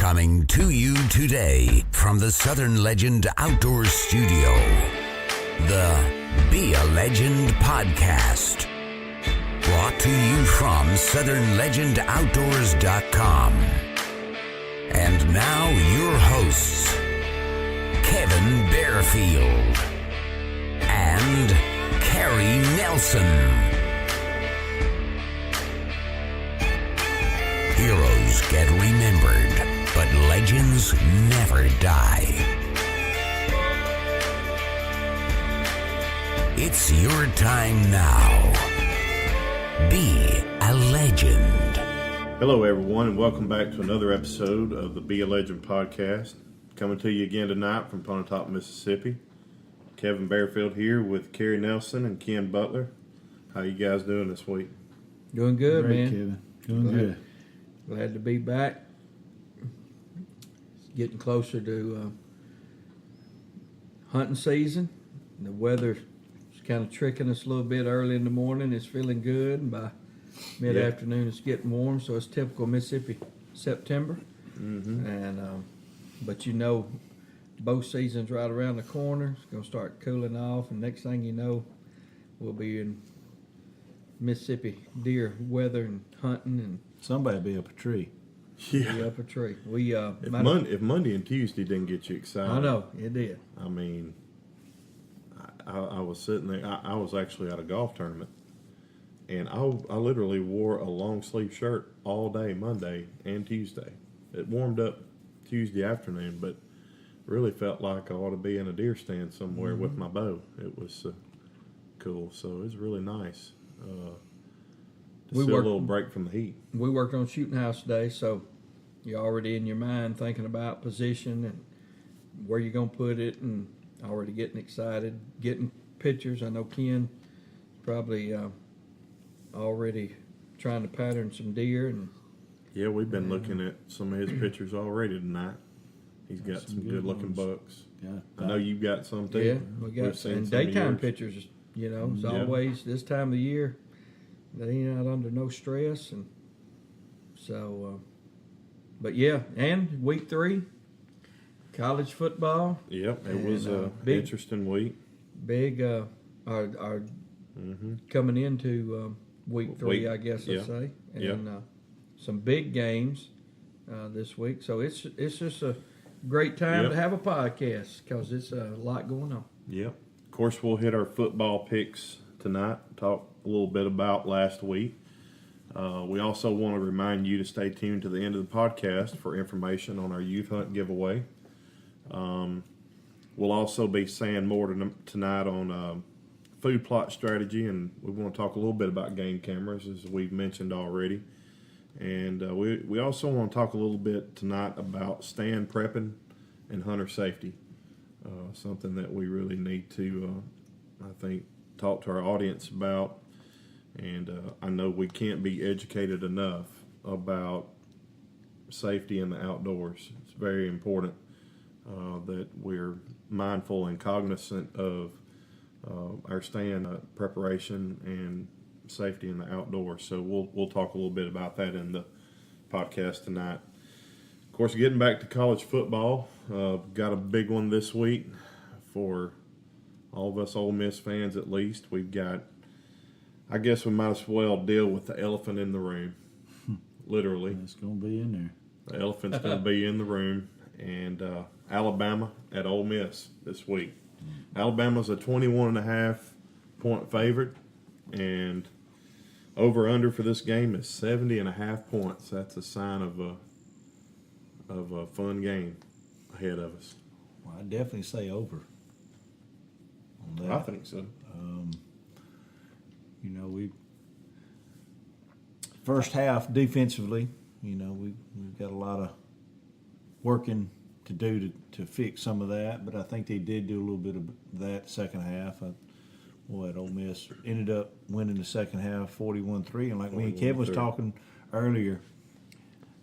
Coming to you today from the Southern Legend Outdoors Studio, the Be a Legend podcast. Brought to you from SouthernLegendOutdoors.com. And now your hosts, Kevin Bearfield and Kerry Nelson. Heroes get remembered, but legends never die. It's your time now. Be a legend. Hello, everyone, and welcome back to another episode of the Be a Legend podcast. Coming to you again tonight from Pontotoc, Mississippi. Kevin Bearfield here with Kerry Nelson and Ken Butler. How you guys doing this week? Doing good, Great, man. Kevin. Doing good. Glad to be back. It's getting closer to hunting season. The weather's kind of tricking us a little bit early in the morning. It's feeling good, and by mid-afternoon it's getting warm. So it's typical Mississippi September. Mm-hmm. And but you know, bow season's right around the corner. It's going to start cooling off, and next thing you know, we'll be in Mississippi deer weather and hunting and. Somebody be up a tree. Be up a tree. We If Monday and Tuesday didn't get you excited, I know it did. I mean, I was sitting there. I was actually at a golf tournament, and I literally wore a long sleeve shirt all day Monday and Tuesday. It warmed up Tuesday afternoon, but really felt like I ought to be in a deer stand somewhere with my bow. It was cool, so it was really nice. A little break from the heat. We worked on shooting house today, so you're already in your mind thinking about position and where you're going to put it, and already getting excited, getting pictures. I know Ken probably already trying to pattern some deer. And Yeah, we've been looking at some of his pictures already tonight. He's got some good looking bucks. Yeah. I know you've got some too. yeah, we got We've seen and some of daytime yours. pictures. You know, it's Yeah. always this time of the year. They ain't out under no stress, and so. But yeah, and week 3, college football. Yep, it And, was a big- interesting week. Big are coming into week 3, Week, I guess yeah. I'd say, and Yeah. some big games this week. So it's just a great time Yep. to have a podcast because it's a lot going on. Yep. Of course, we'll hit our football picks tonight. Talk a little bit about last week. We also want to remind you to stay tuned to the end of the podcast for information on our youth hunt giveaway. We'll also be saying more tonight on food plot strategy, and we want to talk a little bit about game cameras, as we've mentioned already. And we also want to talk a little bit tonight about stand prepping and hunter safety, something that we really need to, I think, talk to our audience about. And I know we can't be educated enough about safety in the outdoors. It's very important that we're mindful and cognizant of our stand preparation and safety in the outdoors. So we'll talk a little bit about that in the podcast tonight. Of course, getting back to college football, got a big one this week for all of us Ole Miss fans. At least we've got. I guess we might as well deal with the elephant in the room, literally. It's going to be in there. The elephant's going to be in the room, and Alabama at Ole Miss this week. Alabama's a 21.5-point favorite, and over/under for this game is 70.5 points. That's a sign of a fun game ahead of us. Well, I'd definitely say over on that. I think so. You know, we first half defensively, you know, we've got a lot of working to do to fix some of that, but I think they did do a little bit of that second half. Ole Miss ended up winning the second half 41-3, and like me and Kevin was talking earlier,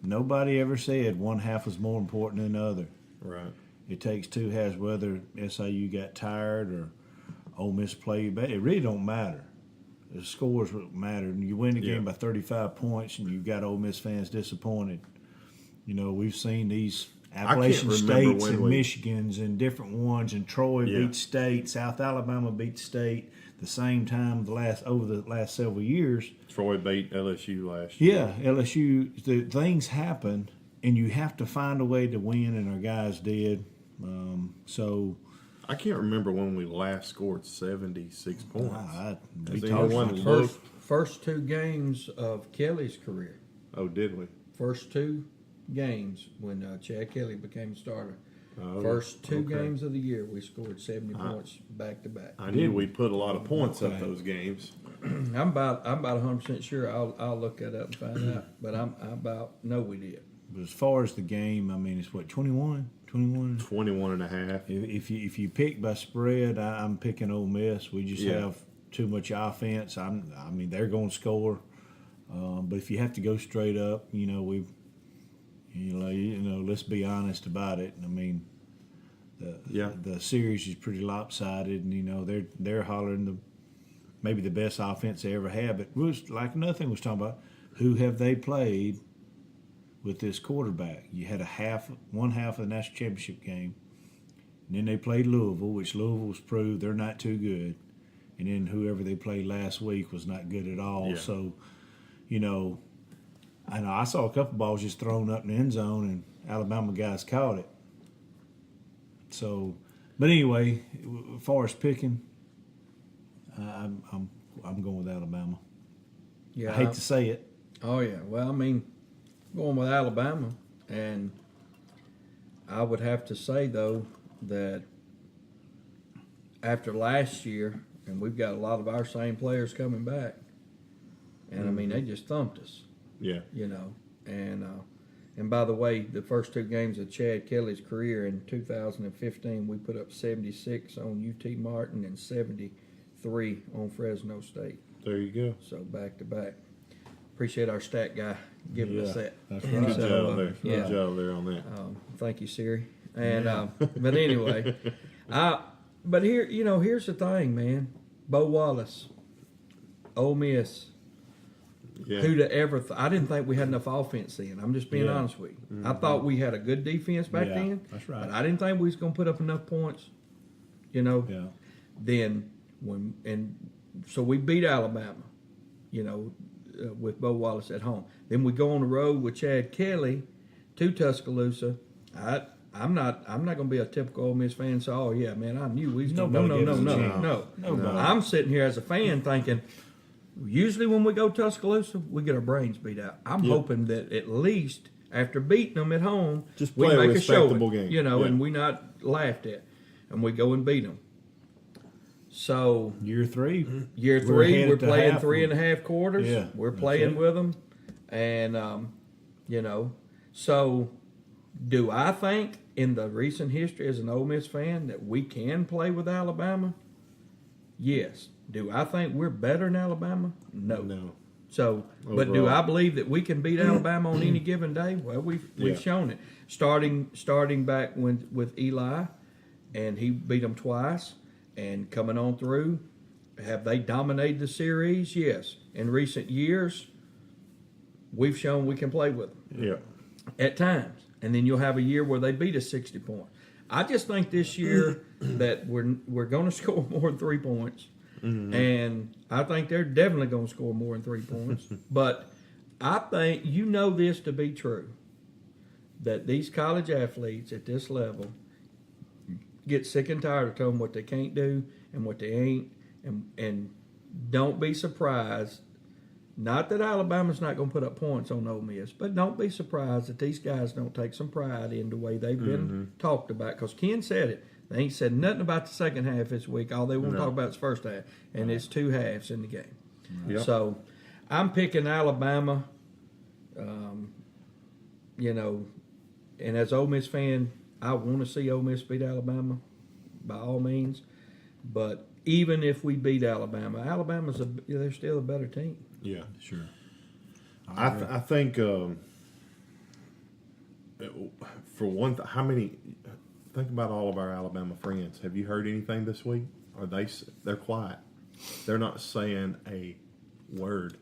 nobody ever said one half was more important than the other. Right. It takes two halves, whether SIU got tired or Ole Miss played bad. It really don't matter. The scores matter. You win the game by 35 points, and you've got Ole Miss fans disappointed. You know, we've seen these can't Appalachian remember states when and we- Michigans and different ones, and Troy Yeah. beat State, South Alabama beat State the same time over the last several years. Troy beat LSU last year. Yeah, LSU, the things happen, and you have to find a way to win, and our guys did. So I can't remember when we last scored 76 points. we Has talked anyone about First, first two games of Kelly's career. Oh, did we? First two games when Chad Kelly became starter. Oh, First two okay. games of the year, we scored 70 points back to back. I knew we put a lot of points up Okay. those games. I'm about 100% sure. I'll look that up and find out. But I'm about know we did. But as far as the game, I mean, it's what, 21? 21 and a half. If you pick by spread, I'm picking Ole Miss. We just Yeah. have too much offense. I mean, they're going to score, but if you have to go straight up, let's be honest about it. I mean, the series is pretty lopsided, and they're hollering maybe the best offense they ever had. But it was like nothing was talking about who have they played with this quarterback. You had one half of the national championship game, and then they played Louisville, which Louisville was proved they're not too good, and then whoever they played last week was not good at all. Yeah. So, I know I saw a couple balls just thrown up in the end zone, and Alabama guys caught it. So, but anyway, as far as picking, I'm going with Alabama. Yeah, I hate to say it. Oh yeah. Well, I mean, going with Alabama, and I would have to say though that after last year, and we've got a lot of our same players coming back, and I mean they just thumped us. Yeah. And by the way, the first two games of Chad Kelly's career in 2015, we put up 76 on UT Martin and 73 on Fresno State. There you go. So back to back. Appreciate our stat guy giving us that. That's And right. Good so, job there. yeah. Good job there on that. Thank you, Siri. And but anyway, but here's the thing, man. Bo Wallace, Ole Miss. Yeah. Who'd have ever? I didn't think we had enough offense then. I'm just being Yeah. honest with you. I thought we had a good defense back Yeah, then. that's right. But I didn't think we was going to put up enough points. Yeah. Then so we beat Alabama. With Bo Wallace at home. Then we go on the road with Chad Kelly to Tuscaloosa. I'm not going to be a typical Ole Miss fan. So, oh yeah, man, I knew we was gonna, Nobody gives a no. Nobody. I'm sitting here as a fan thinking. Usually when we go to Tuscaloosa, we get our brains beat out. I'm hoping that at least after beating them at home, Just we play a make a show, respectable game. Yeah. and we not laughed at, and we go and beat them. So Year 3. year We're three, ahead we're at the playing half. 3.5 quarters. Yeah, We're that's playing it. with them, and So, do I think in the recent history as an Ole Miss fan that we can play with Alabama? Yes. Do I think we're better than Alabama? No. So, but do Overall. I believe that we can beat Alabama on any given day? Well, we've Yeah. shown it. Starting back with Eli, and he beat them twice, and coming on through. Have they dominated the series? Yes. In recent years, we've shown we can play with them Yeah. at times, and then you'll have a year where they beat us 60 points. I just think this year that we're going to score more than 3 points. And I think they're definitely going to score more than 3 points. But I think this to be true, that these college athletes at this level get sick and tired of telling them what they can't do and what they ain't. And don't be surprised, not that Alabama's not going to put up points on Ole Miss, but don't be surprised that these guys don't take some pride in the way they've been talked about. Because Ken said it. They ain't said nothing about the second half this week. All they want to talk about is first half, and it's 2 halves in the game. Yep. So I'm picking Alabama. And as Ole Miss fan, I want to see Ole Miss beat Alabama by all means. But even if we beat Alabama, they're still a better team. Yeah. Sure. I think for one, how many? Think about all of our Alabama friends. Have you heard anything this week? They're quiet. They're not saying a word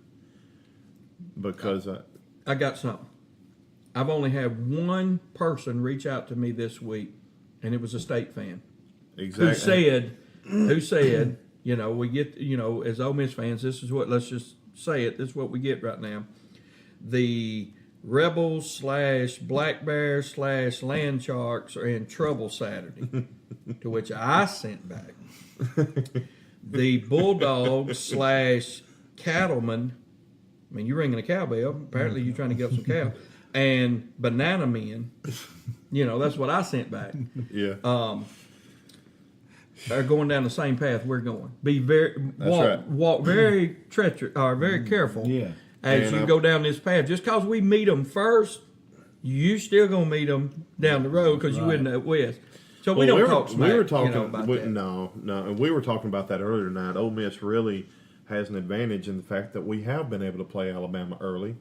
because I got something. I've only had one person reach out to me this week, and it was a State fan Exactly. who said, we get, as Ole Miss fans, this is what, let's just say it, this is what we get right now. The Rebels / Black Bears / Land Sharks are in trouble Saturday, to which I sent back. The Bulldogs / Cattlemen, I mean, you're ringing a cowbell. Apparently, you're trying to get some cow. And Banana Men, that's what I sent back. Yeah. Are going down the same path we're going. Be right. walk very treacherous, or very careful as you go down this path. Just because we meet them first, you still gonna meet them down the road because you in the West. So we don't talk smack. We were talking about that. No, and we were talking about that earlier tonight. Ole Miss really has an advantage in the fact that we have been able to play Alabama early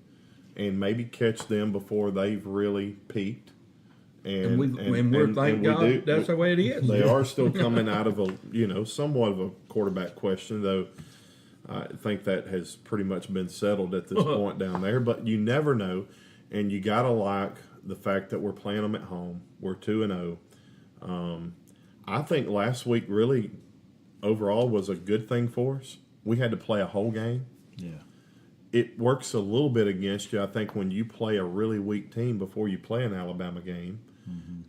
and maybe catch them before they've really peaked. And we're thank God that's the way it is. They are still coming out of somewhat of a quarterback question, though. I think that has pretty much been settled at this point down there. But you never know, and you gotta like the fact that we're playing them at home. We're 2-0. I think last week really overall was a good thing for us. We had to play a whole game. Yeah. It works a little bit against you, I think, when you play a really weak team before you play an Alabama game,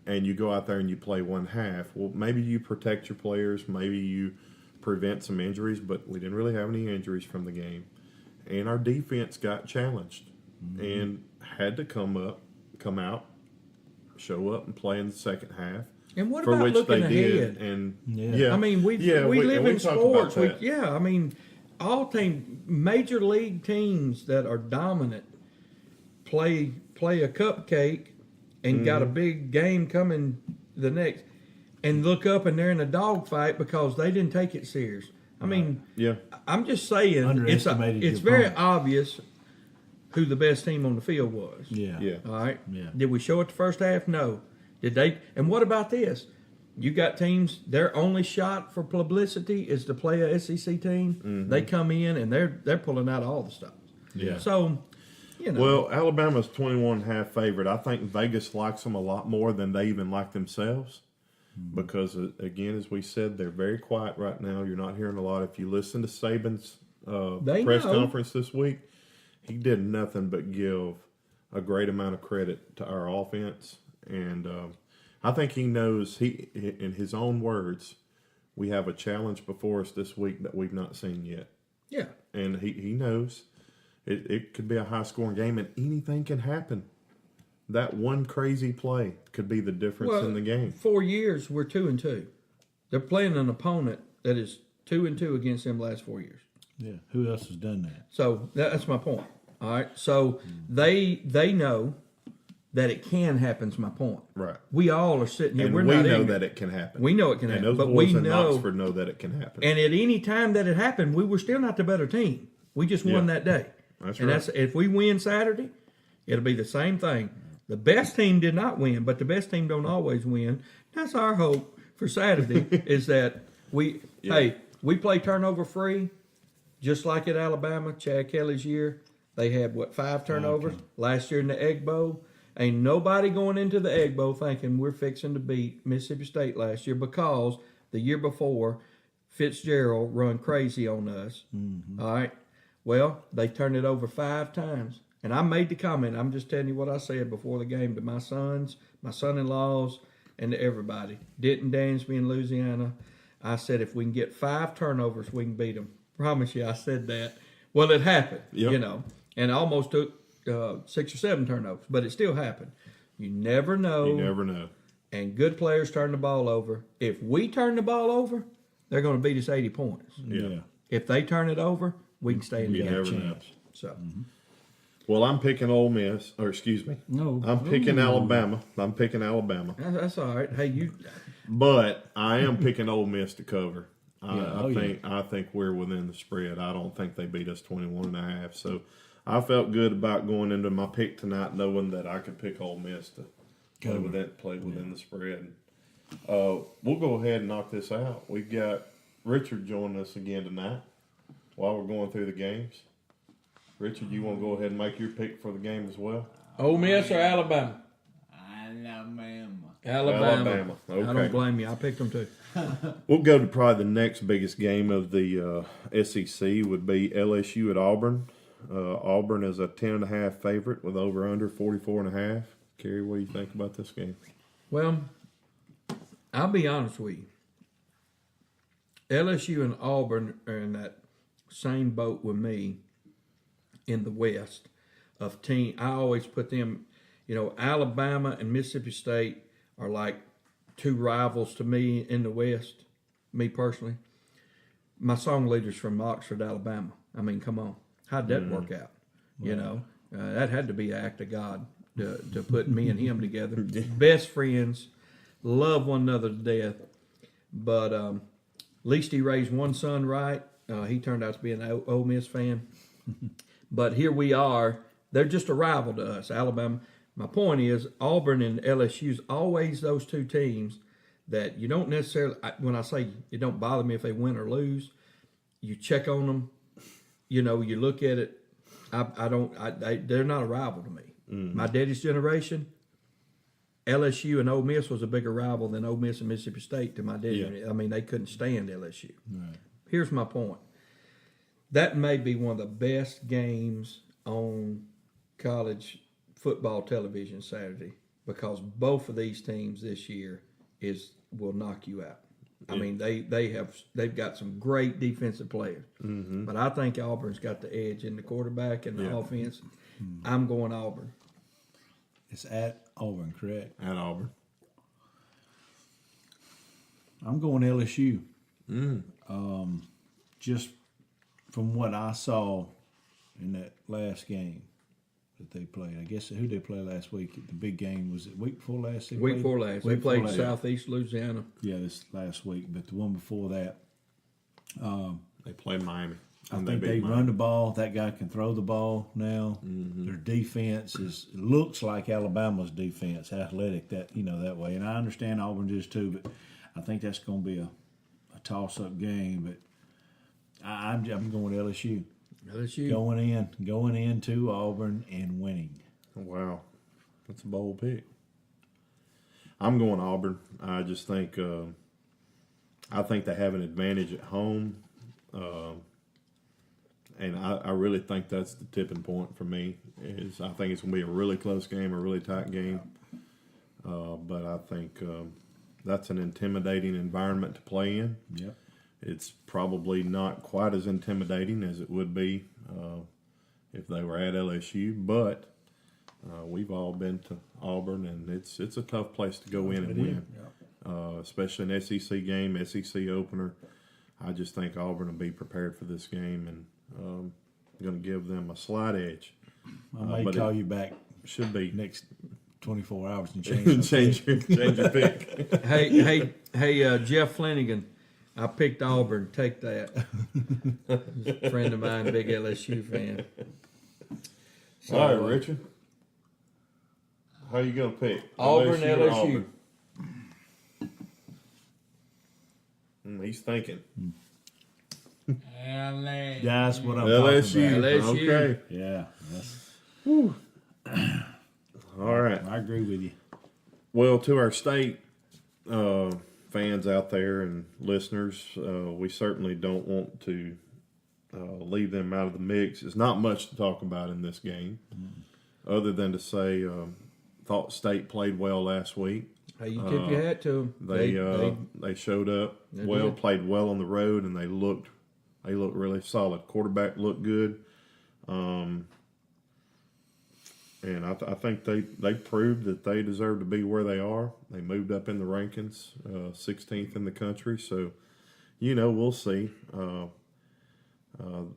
and you go out there and you play one half. Well, maybe you protect your players, maybe you prevent some injuries, but we didn't really have any injuries from the game. And our defense got challenged and had to come out, show up, and play in the second half. And what for about which looking they ahead? did. And I mean, we live in talked about sports. that. I mean, all major league teams that are dominant play a cupcake and got a big game coming the next, and look up and they're in a dogfight because they didn't take it serious. I mean, I'm just saying it's very obvious who the best team on the field was. Yeah. All right. Yeah. Did we show it the first half? No. Did they? And what about this? You got teams, their only shot for publicity is to play a SEC team. They come in and they're pulling out all the stops. Yeah. So, Well, Alabama's 21.5 favorite. I think Vegas likes them a lot more than they even like themselves because, again, as we said, they're very quiet right now. You're not hearing a lot. If you listen to Saban's press conference this week, he did nothing but give a great amount of credit to our offense. And I think he knows, in his own words, we have a challenge before us this week that we've not seen yet. Yeah. And he knows it could be a high-scoring game, and anything can happen. That one crazy play could be the difference in the game. 4 years, we're 2-2. They're playing an opponent that is 2-2 against them last 4 years. Yeah. Who else has done that? So that's my point. All right. So they know that it can happen, is my point. Right. We all are sitting here. And we're we not know ignorant. that it can happen. We know it can and happen. those But boys we in know, Oxford know that it can happen. and at any time that it happened, we were still not the better team. We just won that day. That's and right. that's if we win Saturday, it'll be the same thing. The best team did not win, but the best team don't always win. That's our hope for Saturday is that we play turnover free, just like at Alabama, Chad Kelly's year. They had 5 turnovers last year in the Egg Bowl. Ain't nobody going into the Egg Bowl thinking we're fixing to beat Mississippi State last year because the year before Fitzgerald run crazy on us. All right. Well, they turned it over 5 times. And I made the comment, I'm just telling you what I said before the game to my sons, my son-in-laws, and to everybody. Denton Dansby in Louisiana. I said if we can get 5 turnovers, we can beat them. Promise you, I said that. Well, it happened, and I almost took 6 or 7 turnovers, but it still happened. You never know. You never know. And good players turn the ball over. If we turn the ball over, they're going to beat us 80 points. Yeah. If they turn it over, we can stay in the You game. never know. So, Well, I'm picking Ole Miss, or excuse me. No. I'm picking Alabama. that's all right. Hey, But I am picking Ole Miss to cover. Yeah. I think we're within the spread. I don't think they beat us 21.5. So I felt good about going into my pick tonight, knowing that I could pick Ole Miss to play within the spread. We'll go ahead and knock this out. We've got Richard joining us again tonight while we're going through the games. Richard, you want to go ahead and make your pick for the game as well? Ole Miss or Alabama? Alabama. I Okay. don't blame you. I picked them too. We'll go to probably the next biggest game of the SEC would be LSU at Auburn. Auburn is a 10.5 favorite with over under 44.5. Kerry, what do you think about this game? Well, I'll be honest with you. LSU and Auburn are in that same boat with me in the West of team. I always put them, Alabama and Mississippi State are like two rivals to me in the West, me personally. My song leader's from Oxford, Alabama. I mean, come on. How'd that work out? That had to be an act of God to put me and him together. Best friends, love one another to death. But at least he raised one son right. He turned out to be an Ole Miss fan. But here we are. They're just a rival to us, Alabama. My point is, Auburn and LSU's always those two teams that you don't necessarily, when I say it don't bother me if they win or lose, you check on them, you look at it. They're not a rival to me. Mm-hmm. My daddy's generation, LSU and Ole Miss was a bigger rival than Ole Miss and Mississippi State to my daddy. Yeah. I mean, they couldn't stand LSU. Right. Here's my point. That may be one of the best games on college football television Saturday because both of these teams this year will knock you out. I mean, they've got some great defensive players, but I think Auburn's got the edge in the quarterback and the offense. I'm going Auburn. It's at Auburn, correct? At Auburn. I'm going LSU. Just from what I saw in that last game that they played, I guess who they played last week? The big game was it week before last? Week before last. They played Southeast Louisiana. Yeah, this last week, but the one before that, they played Miami. I think they run the ball. That guy can throw the ball now. Mm-hmm. Their defense looks like Alabama's defense, athletic that way. And I understand Auburn is too, but I think that's going to be a toss-up game. But I'm going LSU. LSU going into Auburn and winning. Wow, that's a bold pick. I'm going Auburn. I just think I think they have an advantage at home. And I really think that's the tipping point for me. I think it's going to be a really close game, a really tight game. But I think that's an intimidating environment to play in. Yep. It's probably not quite as intimidating as it would be if they were at LSU. But we've all been to Auburn, and it's a tough place to go in and win, especially an SEC game, SEC opener. I just think Auburn will be prepared for this game and going to give them a slight edge. I may call you back. Should be next 24 hours and change your pick. Hey, Jeff Flanagan, I picked Auburn. Take that. A friend of mine, big LSU fan. So, all right, Richard. How you going to pick? Auburn, LSU. He's thinking. That's what I'm LSU. talking about. LSU. Okay. Yeah. All right. I agree with you. Well, to our state fans out there and listeners, we certainly don't want to leave them out of the mix. There's not much to talk about in this game other than to say thought state played well last week. Hey, you tip your hat to them. They showed up well, played well on the road, and they looked really solid. Quarterback looked good, and I think they proved that they deserve to be where they are. They moved up in the rankings, 16th in the country. So, we'll see.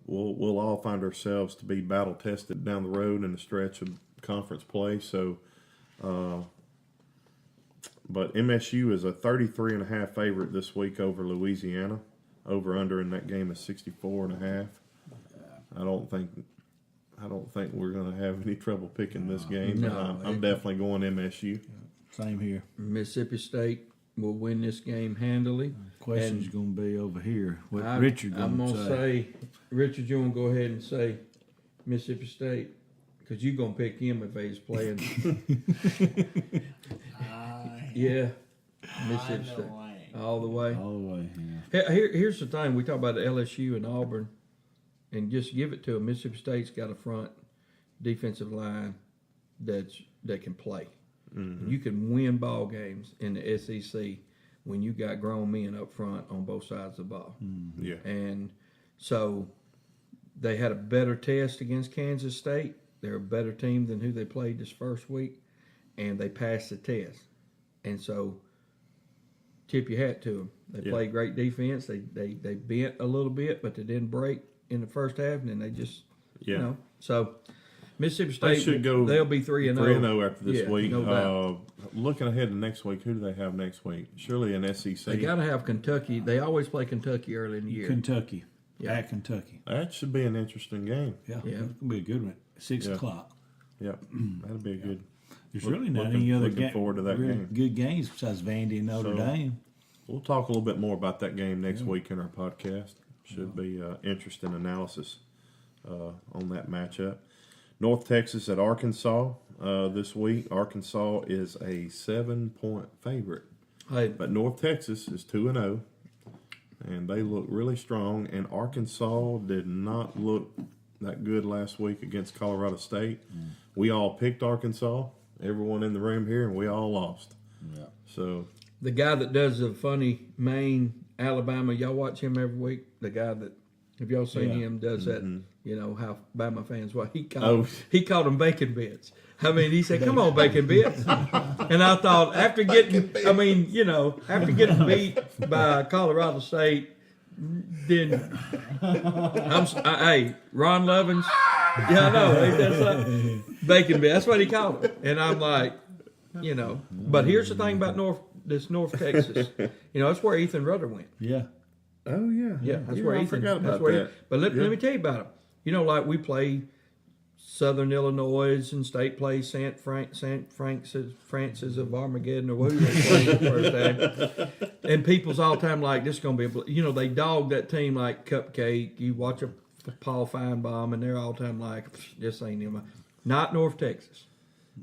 We'll all find ourselves to be battle tested down the road in a stretch of conference play. So. But MSU is a 33.5 favorite this week over Louisiana. Over under in that game is 64.5. I don't think we're going to have any trouble picking this game. No, I'm definitely going MSU. Same here. Mississippi State will win this game handily. Question's going to be over here. What Richard going to say? Richard, you want to go ahead and say Mississippi State? because you're going to pick him if he's playing. Yeah. Mississippi State. All the way. All the way, yeah. Here's the thing. We talk about LSU and Auburn, and just give it to them. Mississippi State's got a front defensive line that can play. Mm-hmm. You can win ball games in the SEC when you got grown men up front on both sides of the ball. Mm-hmm. Yeah. And so they had a better test against Kansas State. They're a better team than who they played this first week, and they passed the test. And so tip your hat to them. They played great defense. They bent a little bit, but they didn't break in the first half, and then they just, you know. So Mississippi State, should go they'll be 3-0. 3-0 after this week. No doubt. Looking ahead to next week, who do they have next week? Surely an SEC. They got to have Kentucky. They always play Kentucky early in the year. Kentucky. At Kentucky. That should be an interesting game. Yeah. It's going to be a good one. 6 o'clock. Yep. That'll be a good. There's really not any other looking forward to that game. Good games besides Vandy and Notre Dame. We'll talk a little bit more about that game next week in our podcast. Should be interesting analysis on that matchup. North Texas at Arkansas this week. Arkansas is a 7-point favorite. Hey, But North Texas is 2-0, and they look really strong. And Arkansas did not look that good last week against Colorado State. We all picked Arkansas, everyone in the room here, and we all lost. Yeah. So the guy that does the funny Maine, Alabama, y'all watch him every week? The guy that, have y'all seen him, does that, you know, how Bama fans, he called them bacon bits. I mean, he said, come on, bacon bits. And I thought, after getting beat by Colorado State, then, hey, Ron Lovins, yeah, I know, ain't that something? Bacon bit, that's what he called it. And I'm like, you know, but here's the thing about North Texas. You know, that's where Ethan Rudder went. Yeah. Oh yeah, that's where I Ethan. forgot about That's that. But let me tell you about him. You know, like we play Southern Illinois and State plays St. Francis of Armageddon or whatever they play the first time. And people's all the time like this is going to be. You know, they dog that team like Cupcake. You watch a Paul Feinbaum, and they're all the time like this ain't him. Not North Texas.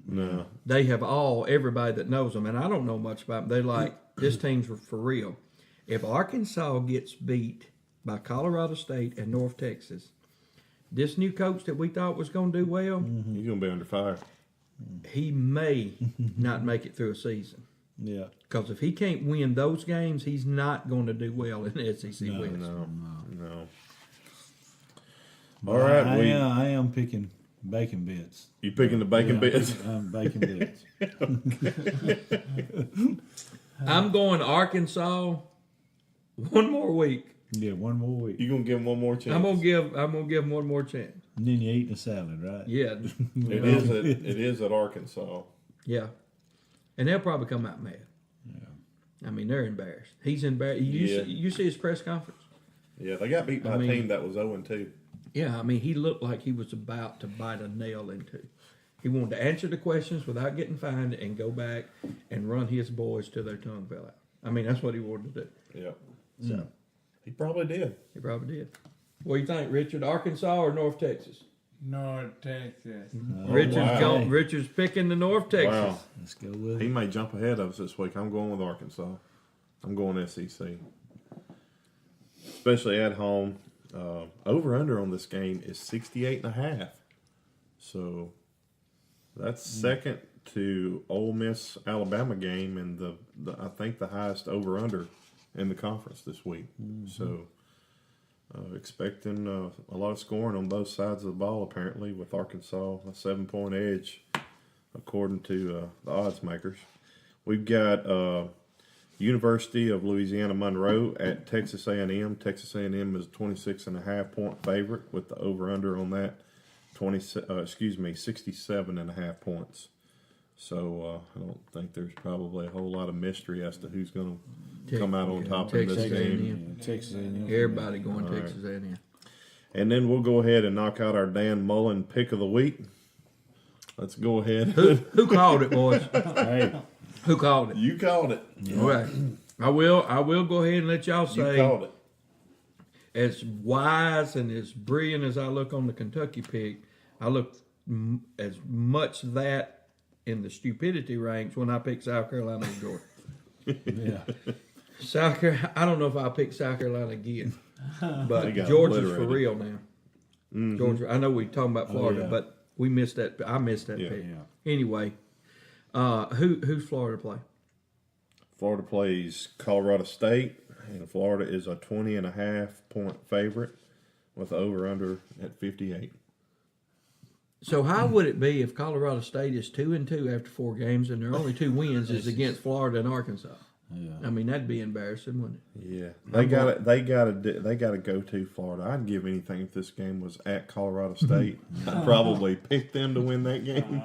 No, They have everybody that knows them, and I don't know much about them. They're like, this team's for real. If Arkansas gets beat by Colorado State and North Texas, this new coach that we thought was going to do well, he's going to be under fire. he may not make it through a season. Yeah. Because if he can't win those games, he's not going to do well in the SEC West. No. But All right, I am picking bacon bits. You picking the bacon bits? I'm bacon bits. I'm going Arkansas one more week. Yeah, one more week. You gonna give him one more chance? I'm gonna give him one more chance. And then you eat the salad, right? Yeah. It is at Arkansas. Yeah. And they'll probably come out mad. Yeah. I mean, they're embarrassed. He's embarrassed. You see his press conference? Yeah, they got beat by a team that was 0-2. Yeah, I mean, he looked like he was about to bite a nail into. He wanted to answer the questions without getting fined and go back and run his boys till their tongue fell out. I mean, that's what he wanted to do. Yeah. So He probably did. he probably did. What do you think, Richard? Arkansas or North Texas? North Texas. Richard's picking the North Texas. Wow. Let's go with He it. may jump ahead of us this week. I'm going with Arkansas. I'm going SEC. Especially at home. Over-under on this game is 68.5. So that's second to Ole Miss Alabama game and the I think the highest over-under in the conference this week. So expecting a lot of scoring on both sides of the ball apparently with Arkansas, a 7-point edge according to the odds makers. We've got University of Louisiana Monroe at Texas A&M. Texas A&M is a 26.5-point favorite with the over/under on that 67.5 points. So I don't think there's probably a whole lot of mystery as to who's going to come out on top in this Texas game. Texas A&M. Everybody going Texas A&M. And then we'll go ahead and knock out our Dan Mullen pick of the week. Let's go ahead. Who called it, boys? Hey, Who called it? You called it. All right. I will go ahead and let y'all You say, called it. as wise and as brilliant as I look on the Kentucky pick, I look as much that in the stupidity ranks when I pick South Carolina and Georgia. Yeah. South Carolina, I don't know if I'll pick South Carolina again, but They got Georgia's for obliterated. real now. Georgia, I know we're talking about Florida, yeah. but we missed that. I missed that Yeah. pick. Yeah. Anyway, who's Florida play? Florida plays Colorado State, and Florida is a 20.5-point favorite with over/under at 58. So how would it be if Colorado State is 2-2 after 4 games and their only 2 wins is against Florida and Arkansas? Yeah. I mean, that'd be embarrassing, wouldn't it? Yeah, they got to go to Florida. I'd give anything if this game was at Colorado State. I'd probably pick them to win that game.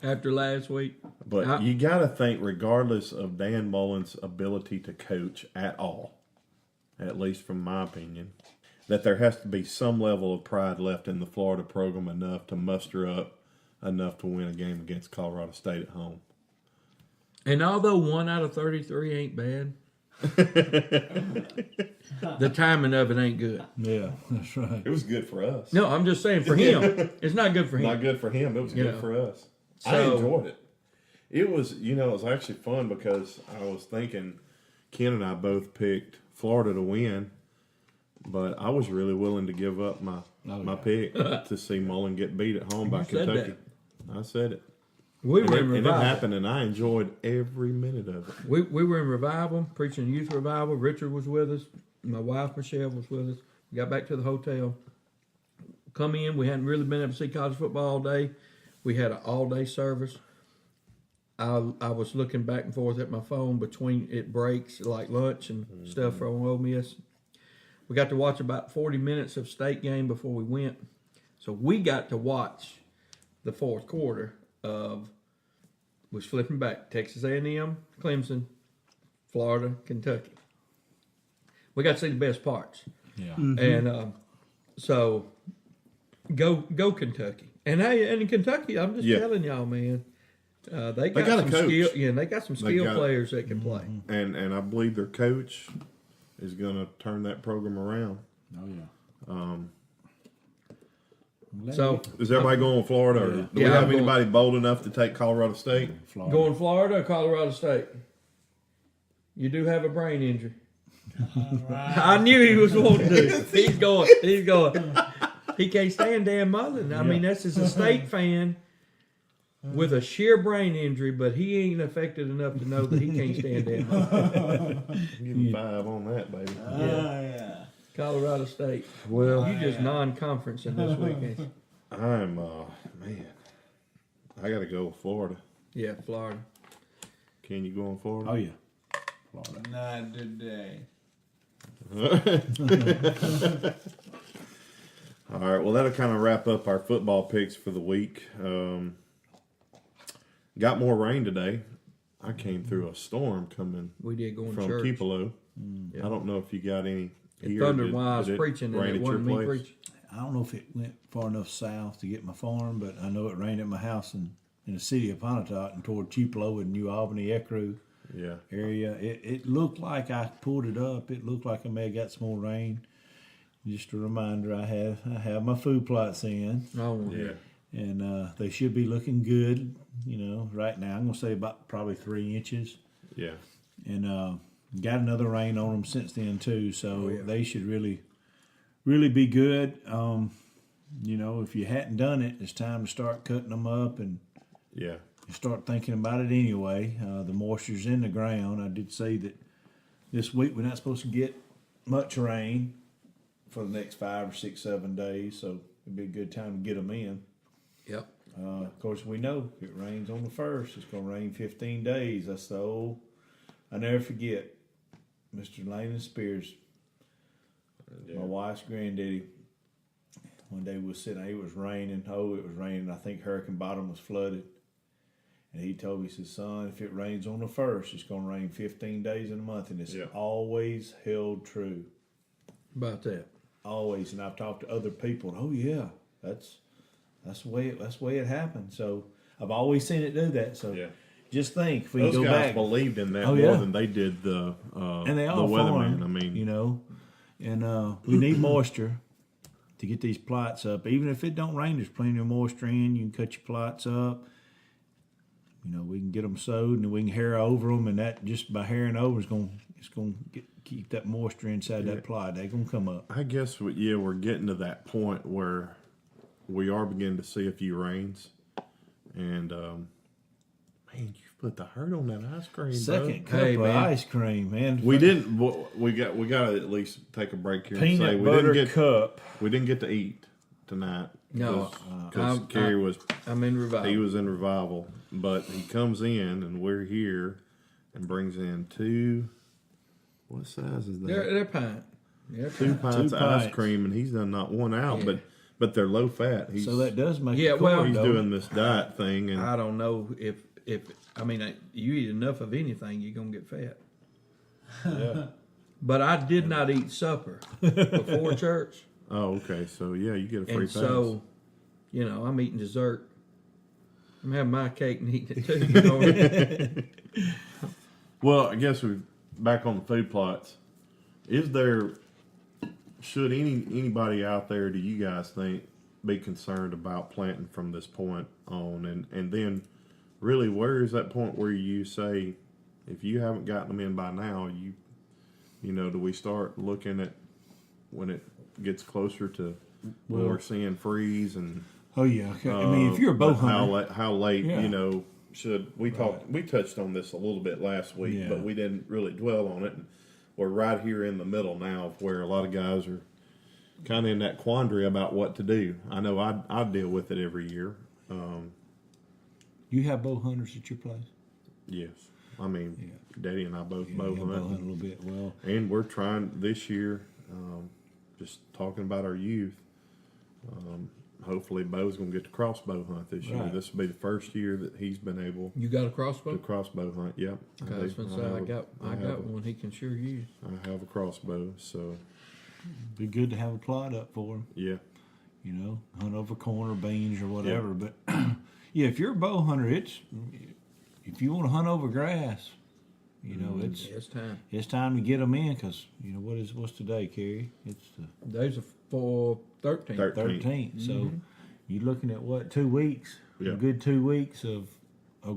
After last week, But you got to think, regardless of Dan Mullen's ability to coach at all, at least from my opinion, that there has to be some level of pride left in the Florida program enough to muster up enough to win a game against Colorado State at home. and although 1 out of 33 ain't bad, the timing of it ain't good. Yeah, that's right. It was good for us. No, I'm just saying for him, it's not good for him. Not good for him. It was You good know. for us. I So- enjoyed it. It was, it was actually fun because I was thinking Ken and I both picked Florida to win, but I was really willing to give up my pick to see Mullen get beat at home by You said Kentucky. I said it. We And were it, in and it revival. happened, and I enjoyed every minute of it. We were in revival, preaching youth revival. Richard was with us. My wife Michelle was with us. We got back to the hotel. Come in. We hadn't really been able to see college football all day. We had an all-day service. I was looking back and forth at my phone between it breaks, like lunch and stuff from Ole Miss. We got to watch about 40 minutes of state game before we went. So we got to watch the fourth quarter of, was flipping back, Texas A&M, Clemson, Florida, Kentucky. We got to see the best parts. Yeah. And so go Kentucky. And hey, and in Kentucky, I'm just Yeah. telling y'all, man, they got got a some coach. skill. Yeah, they got some skill got- players that can play. And I believe their coach is going to turn that program around. Oh yeah. So Is everybody going with Florida, or do we Yeah, have I'm going- anybody bold enough to take Colorado State? Florida. going Florida or Colorado State? You do have a brain injury. I knew he was wanting to. He's going. He's going. He can't stand Dan Mullen. I mean, that's as a state fan with a sheer brain injury, but he ain't affected enough to know that he can't stand Dan Mullen. Give him 5 on that, baby. Yeah. Colorado State. Well, You just non-conference in this weekend. I'm, man, I got to go with Florida. Yeah, Florida. Can you go on Florida? Oh yeah. Florida. Not today. All right, well, that'll kind of wrap up our football picks for the week. Got more rain today. I came through a storm coming We did go in from church. Tupelo. Yeah. I don't know if you got any It here. thundered while I was Did it preaching, and rain it at your wasn't me place? preaching. I don't know if it went far enough south to get my farm, but I know it rained at my house in the city of Pontotoc and toward Tupelo and New Albany, Ecru Yeah. area. It looked like I pulled it up. It looked like I may have got some more rain. Just a reminder, I have my food plots in, Oh, Yeah. and they should be looking good. Right now I'm gonna say about probably 3 inches, Yeah. and got another rain on them since then too. So yeah. they should really be good. If you hadn't done it, it's time to start cutting them up and Yeah. start thinking about it anyway. The moisture's in the ground. I did say that this week we're not supposed to get much rain for the next 5 or 6, 7 days, so it'd be a good time to get them in. Yep. Of course, we know if it rains on the 1st, it's going to rain 15 days. That's the old, I never forget, Mr. Landon Spears, my wife's granddaddy. One day we was sitting there, it was raining. I think Hurricane Bottom was flooded. And he told me, he said, son, if it rains on the 1st, it's going to rain 15 days in a month. And it's Yeah. always held true. About that. Always. And I've talked to other people, and oh yeah, that's the way it happened. So I've always seen it do that. So Yeah. just think, if we Those go guys back, believed in that Oh, more yeah. than they did the and they all weatherman. farm, I mean, and we need moisture. to get these plots up. Even if it don't rain, there's plenty of moisture in. You can cut your plots up. You know, we can get them sowed and we can harrow over them, and that just by harrowing over it's going to keep that moisture inside that plot. They're going to come up. I guess, we're getting to that point where we are beginning to see a few rains. And, man, you put the hurt on that ice cream, Second bud. cup Hey, of man. ice cream, man. We didn't. We got to at least take a break here and say Peanut we butter didn't get cup. we didn't get to eat tonight. No, because Kerry was I'm in revival. he was in revival, but he comes in and we're here and brings in two. What size is that? They're pint. They're Two pint. pints Two of ice pints. cream, and he's done not one out, Yeah. but they're low fat. He's, So that does make Yeah, it well, corn, he's though. doing this diet thing, and I don't know if you eat enough of anything, you're gonna get fat. Yeah. But I did not eat supper before church, oh, okay, so yeah, you get a free and pass. so I'm eating dessert. I'm having my cake and eating it too. You know what I mean? Well, I guess we're back on the food plots. Should anybody out there, do you guys think, be concerned about planting from this point on? And then really, where is that point where you say, if you haven't gotten them in by now, do we start looking at when it gets closer to when we're seeing freeze and Oh, yeah. I mean, if you're a bow but hunter. how late, Yeah. should we we touched on this a little bit last week, Yeah. but we didn't really dwell on it. We're right here in the middle now of where a lot of guys are kind of in that quandary about what to do. I know I deal with it every year. You have bow hunters at your place? Yes. I mean, Daddy and I both bow You bow hunt a hunt. little bit. Well, And we're trying this year, just talking about our youth. Hopefully, Bo's going to get to crossbow hunt this year. Right. This will be the first year that he's been able You got a to crossbow? crossbow hunt. Yep. Okay, I was gonna say I got one he can sure use. I have a crossbow, so be good to have a plot up for them. yeah. You know, hunt over corn or beans or whatever. But yeah, if you're a bow hunter, if you want to hunt over grass, It's time. it's time to get them in because what's today, Kerry? It's the Days are for 13. 13th. So you're looking at what, 2 weeks? Yeah. A good 2 weeks of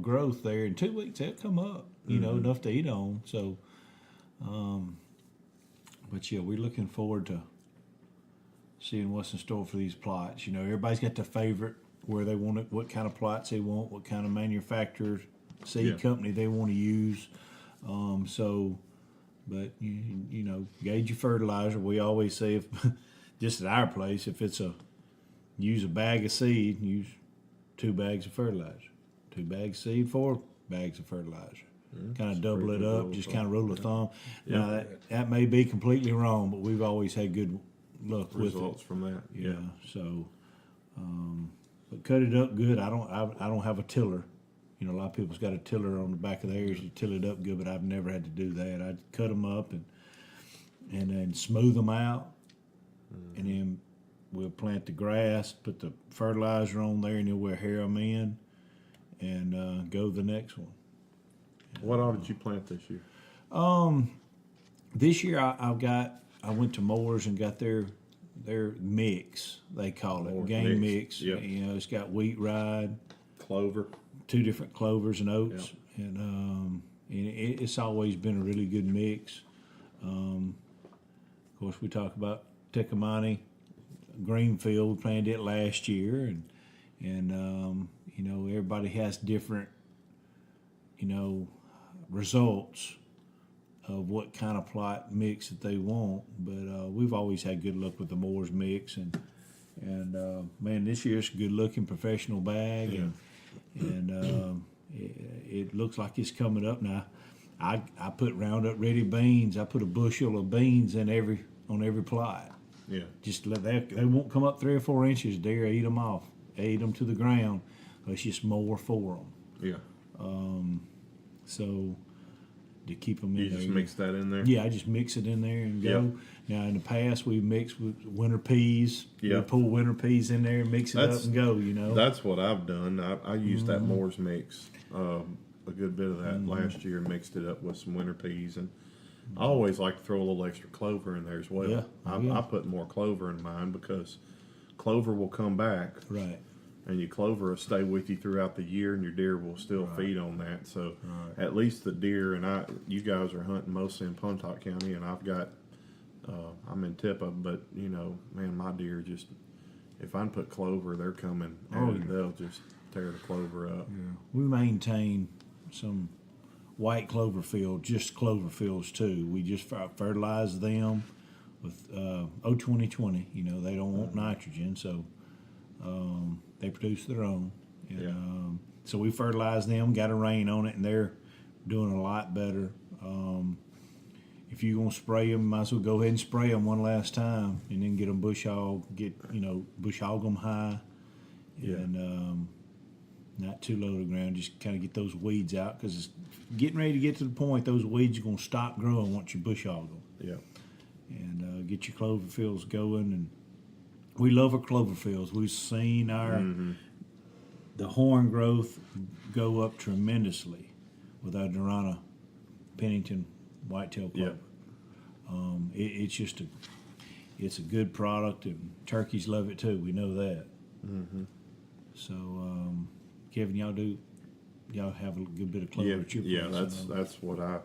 growth there. In 2 weeks, they'll come up. Enough to eat on. So, but yeah, we're looking forward to seeing what's in store for these plots. Everybody's got their favorite where they want it, what kind of plots they want, what kind of manufacturer, seed company they want to use. But gauge your fertilizer. We always say, if just at our place, if it's use a bag of seed, use 2 bags of fertilizer. 2 bags of seed, 4 bags of fertilizer. Kind of double it up, just kind of rule of thumb. Yeah. Now that may be completely wrong, but we've always had good luck with Results it. from that. Yeah. So, but cut it up good. I don't have a tiller. A lot of people's got a tiller on the back of theirs to till it up good, but I've never had to do that. I'd cut them up and then smooth them out, and then we'll plant the grass, put the fertilizer on there, and then we'll harrow them in and go to the next one. What all did you plant this year? This year I went to Moore's and got their mix, they call it, Moore's game mix. mix. Yep. It's got wheat ride, Clover. 2 different clovers and oats, and it's always been a really good mix. Of course, we talk about Tecumani, Greenfield. We planted it last year, and everybody has different results of what kind of plot mix that they want. But we've always had good luck with the Moore's mix, and man, this year it's a good looking professional bag, and it looks like it's coming up now. I put Roundup Ready beans. I put a bushel of beans on every plot. Yeah. Just they won't come up 3 or 4 inches. Dare eat them off, eat them to the ground. It's just more for them. Yeah. So to keep them in You there. just mix that in there? Yeah, I just mix it in there and go. Yep. Now, in the past, we mixed with winter peas. Yeah. We pull winter peas in there and mix it up and go, That's what I've done. I used that Moore's mix, a good bit of that last year, and mixed it up with some winter peas. And I always like to throw a little extra clover in there as well. Yeah. I put more clover in mine because clover will come back, Right. and your clover will stay with you throughout the year, and your deer will still feed on that. So at least the deer, and you guys are hunting mostly in Pontotoc County, and I've got, I'm in Tipa, but man, my deer just, if I can put clover, they're coming, and they'll just tear the clover up. Yeah. We maintain some white clover field, just clover fields too. We just fertilize them with O2020. They don't want nitrogen, so they produce their own. And, so we fertilize them, got a rain on it, and they're doing a lot better. If you're going to spray them, might as well go ahead and spray them one last time and then get them bush hog them high. Yeah. And not too low to the ground, just kind of get those weeds out, because it's getting ready to get to the point those weeds are going to stop growing once you bush hog them. Yeah. And get your clover fields going. And we love our clover fields. We've seen the horn growth go up tremendously with our Durana Pennington whitetail clover. Yeah. It's a good product, and turkeys love it too. We know that. So, Kevin, y'all have a good bit of clover at your place. That's what I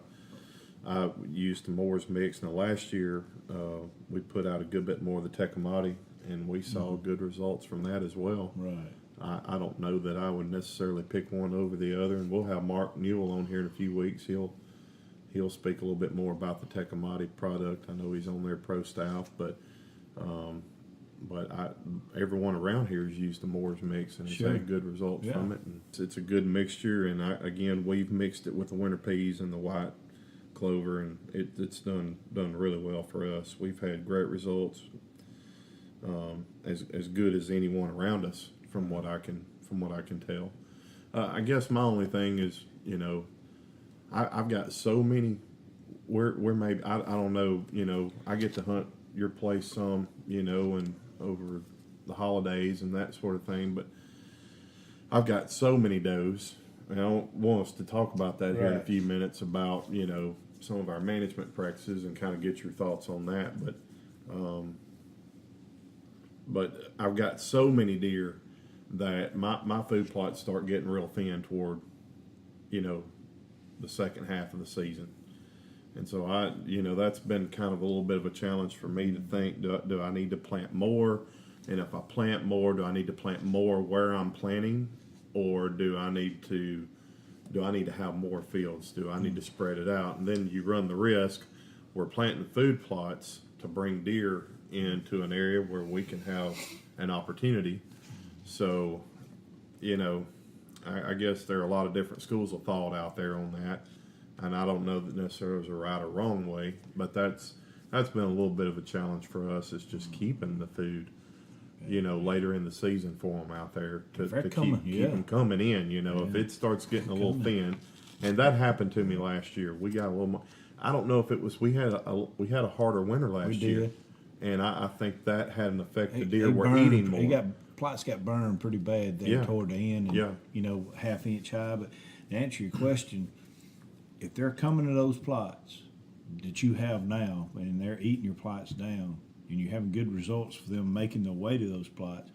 used the Moore's mix. Now last year we put out a good bit more of the Tecumate, and we saw good results from that as well. Right. I don't know that I would necessarily pick one over the other, and we'll have Mark Newell on here in a few weeks. He'll speak a little bit more about the Tecumate product. I know he's on their pro staff, but everyone around here has used the Moore's mix, and it's had good results from it. And it's a good mixture, and we've mixed it with the winter peas and the white clover, and it's done really well for us. We've had great results, as good as anyone around us, from what I can tell. I guess my only thing is, I've got so many. We're maybe I don't know. I get to hunt your place some, and over the holidays and that sort of thing. But I've got so many does, and I don't want us to talk about that here in a few minutes about some of our management practices and kind of get your thoughts on that. But I've got so many deer that my food plots start getting real thin toward the second half of the season. And so that's been kind of a little bit of a challenge for me to think, do I need to plant more? And if I plant more, do I need to plant more where I'm planting, or do I need to have more fields? Do I need to spread it out? And then you run the risk, we're planting food plots to bring deer into an area where we can have an opportunity. So, I guess there are a lot of different schools of thought out there on that. And I don't know that necessarily there's a right or wrong way, but that's been a little bit of a challenge for us. Is just keeping the food, later in the season for them out there to keep them coming in. If it starts getting a little thin, and that happened to me last year. We got a little more. I don't know if it was we had a harder winter last year, and I think that had an effect. The deer were eating more. Plots got burned pretty bad there toward the end, and, half inch high. But to answer your question, if they're coming to those plots that you have now, and they're eating your plots down, and you're having good results for them making their way to those plots,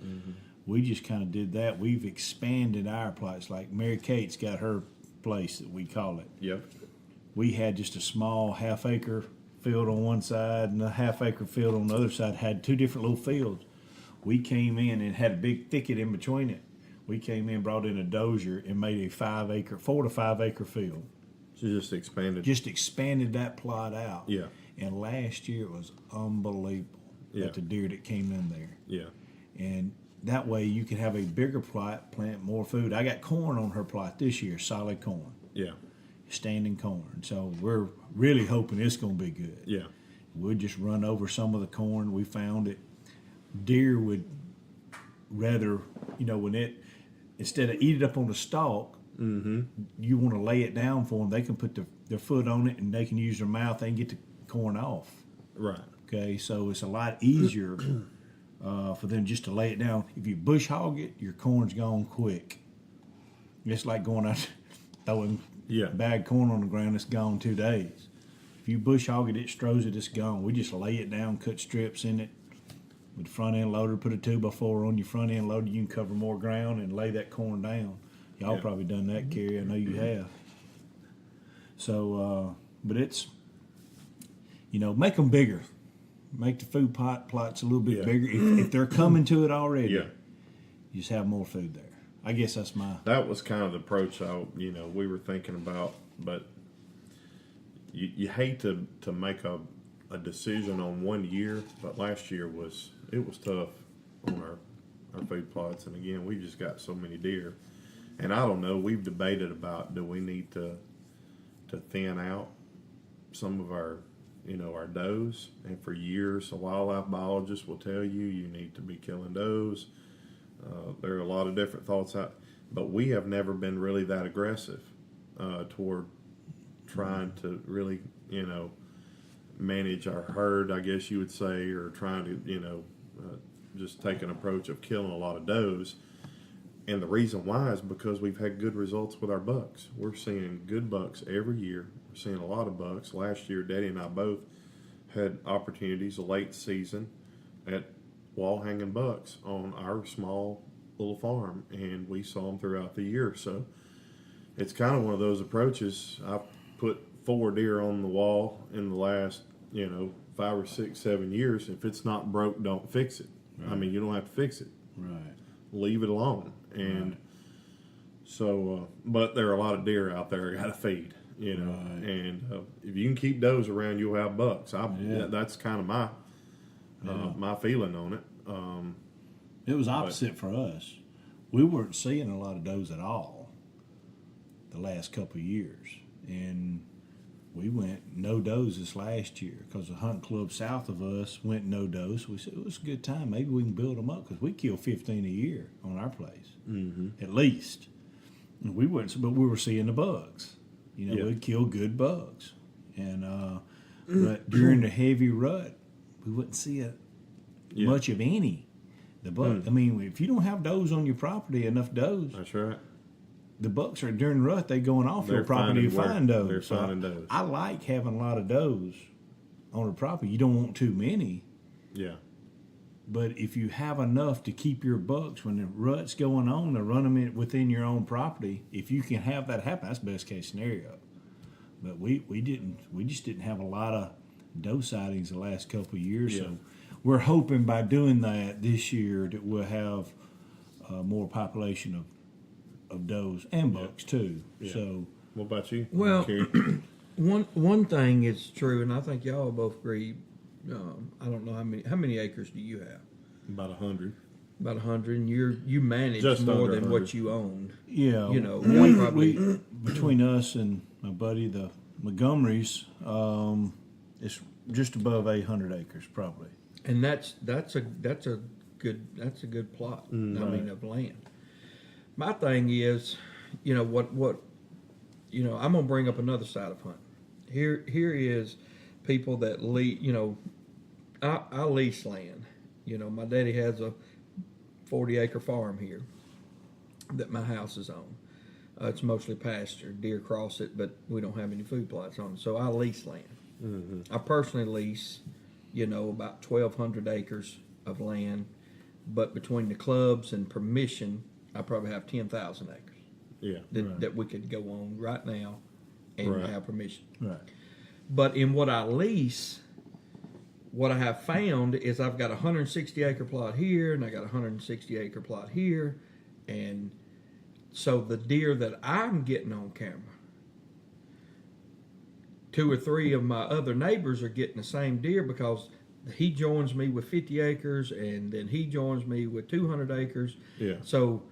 we just kind of did that. We've expanded our plots. Like Mary Kate's got her place that we call it. Yep. We had just a small half-acre field on one side and a half-acre field on the other side. Had two different little fields. We came in and had a big thicket in between it. We came in, brought in a dozer, and made a 4 to 5 acre field. So just expanded. Just expanded that plot out. Yeah. And last year it was unbelievable at the deer that came in there. Yeah. And that way you can have a bigger plot, plant more food. I got corn on her plot this year, solid corn. Yeah. Standing corn. So we're really hoping it's going to be good. Yeah. We'll just run over some of the corn. We found it. Deer would rather, when instead of eat it up on the stalk, you want to lay it down for them. They can put their foot on it and they can use their mouth. They can get the corn off. Right. Okay, so it's a lot easier for them just to lay it down. If you bush hog it, your corn's gone quick. It's like going out throwing bag corn on the ground. It's gone 2 days. If you bush hog it, it strows it, it's gone. We just lay it down, cut strips in it with the front end loader, put a 2x4 on your front end loader. You can cover more ground and lay that corn down. Y'all probably done that, Kerry. I know you have. So, but it's, make them bigger. Make the food plots a little bit bigger. If they're coming to it already, you just have more food there. I guess that was kind of the approach we were thinking about, but you hate to make a decision on 1 year, but last year was tough on our food plots, and again we just got so many deer, and I don't know. We've debated about, do we need to thin out some of our our does, and for years the wildlife biologists will tell you need to be killing does. There are a lot of different thoughts out, but we have never been really that aggressive toward trying to really manage our herd, I guess you would say, or trying to just take an approach of killing a lot of does. And the reason why is because we've had good results with our bucks. We're seeing good bucks every year. We're seeing a lot of bucks. Last year, Daddy and I both had opportunities late season at wall hanging bucks on our small little farm, and we saw them throughout the year. So it's kind of one of those approaches. I put 4 deer on the wall in the last 5 or 6, 7 years. If it's not broke, don't fix it. Right. I mean, you don't have to fix it. Right. Leave it alone. And so, but there are a lot of deer out there I got to feed, and if you can keep does around, you'll have bucks. That's kind of my feeling on it. It was opposite for us. We weren't seeing a lot of does at all the last couple of years, and we went no does this last year because the hunt club south of us went no does. We said it was a good time. Maybe we can build them up because we kill 15 a year on our place, at least. And we wouldn't, but we were seeing the bugs. We'd kill good bugs, and but during the heavy rut, we wouldn't see much of any. The buck. I mean, if you don't have does on your property, enough does. That's right. The bucks are during rut. They going off your property to find does. They're finding does. I like having a lot of does on the property. You don't want too many. Yeah. But if you have enough to keep your bucks when the rut's going on, to run them within your own property, if you can have that happen, that's best case scenario. But we just didn't have a lot of doe sightings the last couple of years. So we're hoping by doing that this year that we'll have more population of does and bucks too. Yeah. So what about you? Well, one thing is true, and I think y'all both agree. I don't know how many acres do you have? About 100. About 100, and you manage Just more under than 100. what you own. Yeah, we probably between us and my buddy the Montgomerys, it's just above 800 acres probably. And that's a good plot. I mean, of land. My thing is, what I'm gonna bring up another side of hunting. Here is people that I lease land. My daddy has a 40-acre farm here that my house is on. It's mostly pasture. Deer cross it, but we don't have any food plots on it. So I lease land. I personally lease, about 1,200 acres of land, but between the clubs and permission, I probably have 10,000 acres. Yeah. That we could go on right now and have permission. Right. But in what I lease, what I have found is I've got a 160-acre plot here, and I got a 160-acre plot here, and so the deer that I'm getting on camera, 2 or 3 of my other neighbors are getting the same deer because he joins me with 50 acres, and then he joins me with 200 acres. Yeah. So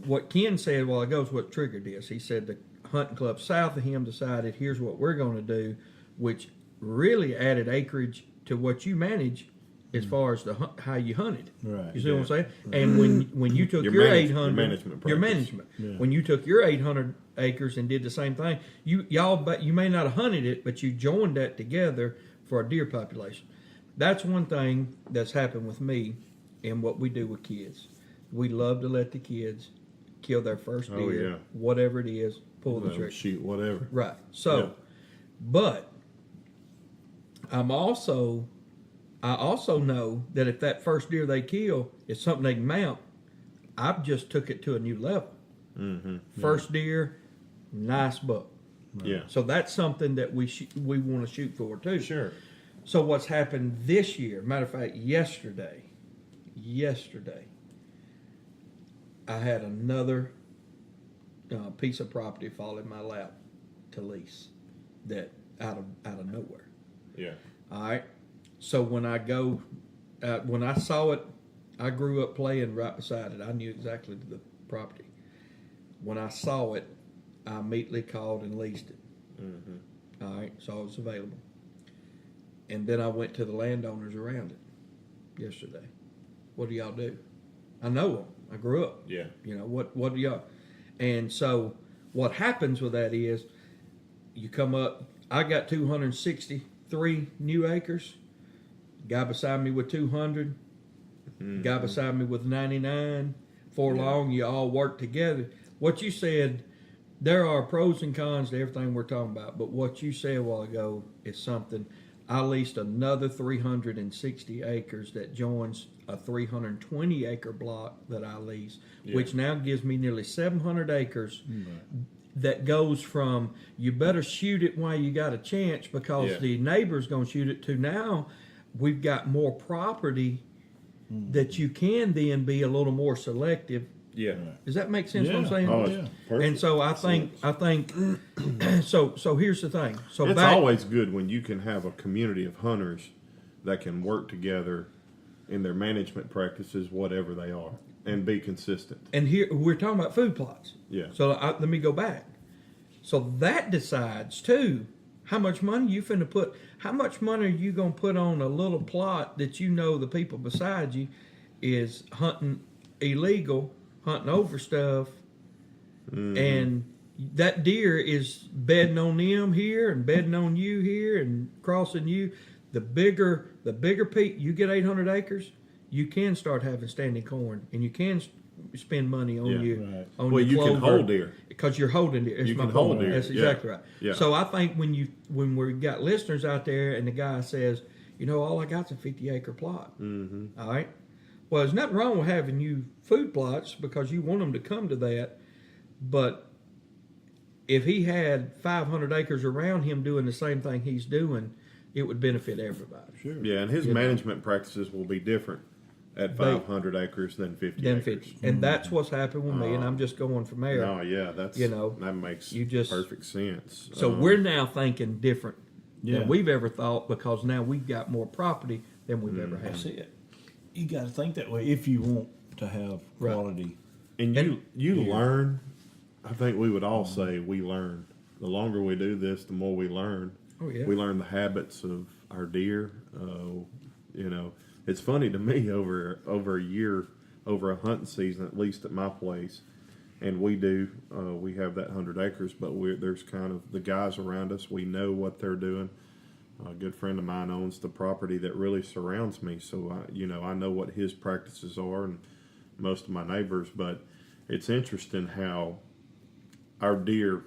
what Ken said a while ago is what triggered this. He said the hunting club south of him decided, here's what we're going to do, which really added acreage to what you manage as far as how you hunted. Right. You see what I'm saying? And when you took your 800, your management, when you took your 800 acres and did the same thing, you may not have hunted it, but you joined that together for a deer population. That's one thing that's happened with me and what we do with kids. We love to let the kids kill their first deer, whatever it is, pull the trigger. Shoot whatever. Right. So, but I also know that if that first deer they kill is something they can mount, I've just took it to a new level. Mm-hmm. First deer, nice buck. Yeah. So that's something that we want to shoot for too. Sure. So what's happened this year? Matter of fact, yesterday, I had another piece of property fall in my lap to lease, that out of nowhere. Yeah. All right. So when I saw it, I grew up playing right beside it. I knew exactly the property. When I saw it, I immediately called and leased it. Mm-hmm. All right. So it was available. And then I went to the landowners around it yesterday. What do y'all do? I know them. I grew up. Yeah. You know, what do y'all? And so what happens with that is you come up, I got 263 new acres. Guy beside me with 200. Mm-hmm. Guy beside me with 99. For long, you all work together. What you said, there are pros and cons to everything we're talking about, but what you said a while ago is something. I leased another 360 acres that joins a 320 acre block that I lease, which now gives me nearly 700 acres. That goes from you better shoot it while you got a chance because the neighbor's going to shoot it, to now we've got more property that you can then be a little more selective. Yeah. Does that make sense? What I'm saying? Oh, it's perfect. And so I think so here's the thing. So it's always good when you can have a community of hunters that can work together in their management practices, whatever they are, and be consistent. And here we're talking about food plots. Yeah. So let me go back. So that decides too how much money you finna put. How much money are you gonna put on a little plot that you know the people beside you is hunting illegal, hunting over stuff, and that deer is bedding on them here and bedding on you here and crossing you. The bigger you get 800 acres, you can start having standing corn, and you can spend money on on well, your you can clover hold deer because you're holding deer. That's you my can hold point. deer. That's exactly right. Yeah. So I think when we got listeners out there, and the guy says, all I got's a 50 acre plot. Mm-hmm. All right. Well, there's nothing wrong with having you food plots because you want them to come to that, but if he had 500 acres around him doing the same thing he's doing, it would benefit everybody. Sure. Yeah, and his management practices will be different at 500 acres than 50 acres. And that's what's happened with me, and I'm just going from there. No, yeah, that's that makes perfect sense. So we're now thinking different Yeah. than we've ever thought because now we've got more property than we've ever had. That's it. You got to think that way if you want to have quality. And you learn. I think we would all say we learn. The longer we do this, the more we learn. Oh yeah. We learn the habits of our deer. It's funny to me over a year, over a hunting season, at least at my place, and we have that 100 acres, but there's kind of the guys around us. We know what they're doing. A good friend of mine owns the property that really surrounds me, so I know what his practices are, and most of my neighbors. But it's interesting how our deer,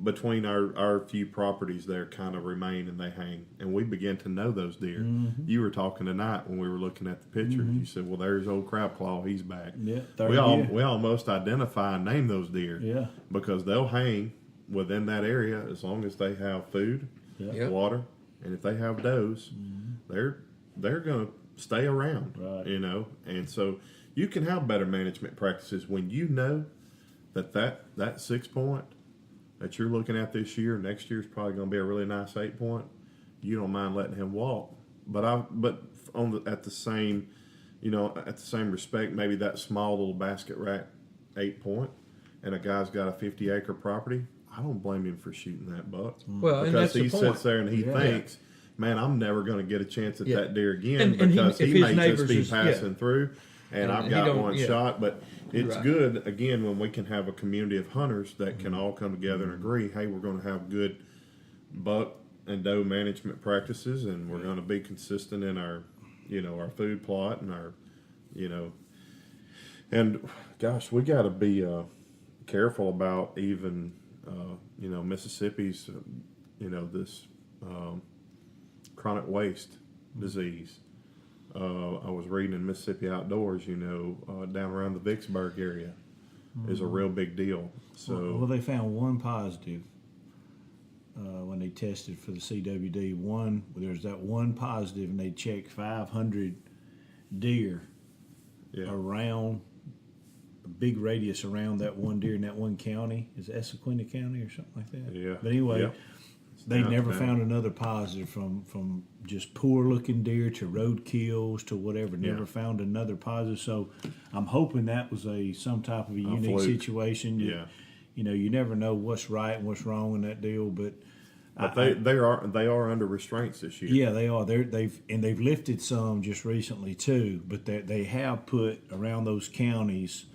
between our few properties there, kind of remain and they hang, and we begin to know those deer. Mm-hmm. You were talking tonight when we were looking at the pictures. You said, "Well, there's old Crabclaw. He's back." Yeah, we almost identify and name those deer. Yeah, because they'll hang within that area as long as they have food, water, and if they have does, they're going to stay around. Right. And so you can have better management practices when you know that 6 point that you're looking at this year, next year is probably going to be a really nice 8 point. You don't mind letting him walk, but at the same respect, maybe that small little basket rack 8 point, and a guy's got a 50 acre property. I don't blame him for shooting that buck. Well, and because that's he the point. sits there and he thinks, "Man, I'm never going to get a chance at that deer again," And because if he his may just be neighbors passing through, and I've he got don't- one yeah. shot. But it's Right. good again when we can have a community of hunters that can all come together and agree, "Hey, we're going to have good buck and doe management practices, and we're going to be consistent in our food plot and our, and gosh, we got to be careful about even." Mississippi's, this chronic waste disease. I was reading in Mississippi Outdoors, down around the Vicksburg area is a real big deal. So well, they found one positive when they tested for the CWD. There's that one positive, and they checked 500 deer around a big radius around that one deer in that one county. Is it Essequibo County or something like that? Yeah. But anyway. Yeah. They never found another positive from just poor looking deer to road kills to whatever. Never found another positive. So I'm hoping that was some type of a unique fluke. situation. Yeah. You never know what's right and what's wrong in that deal. But they are under restraints this year. yeah, they are. They've lifted some just recently too. But they have put around those counties.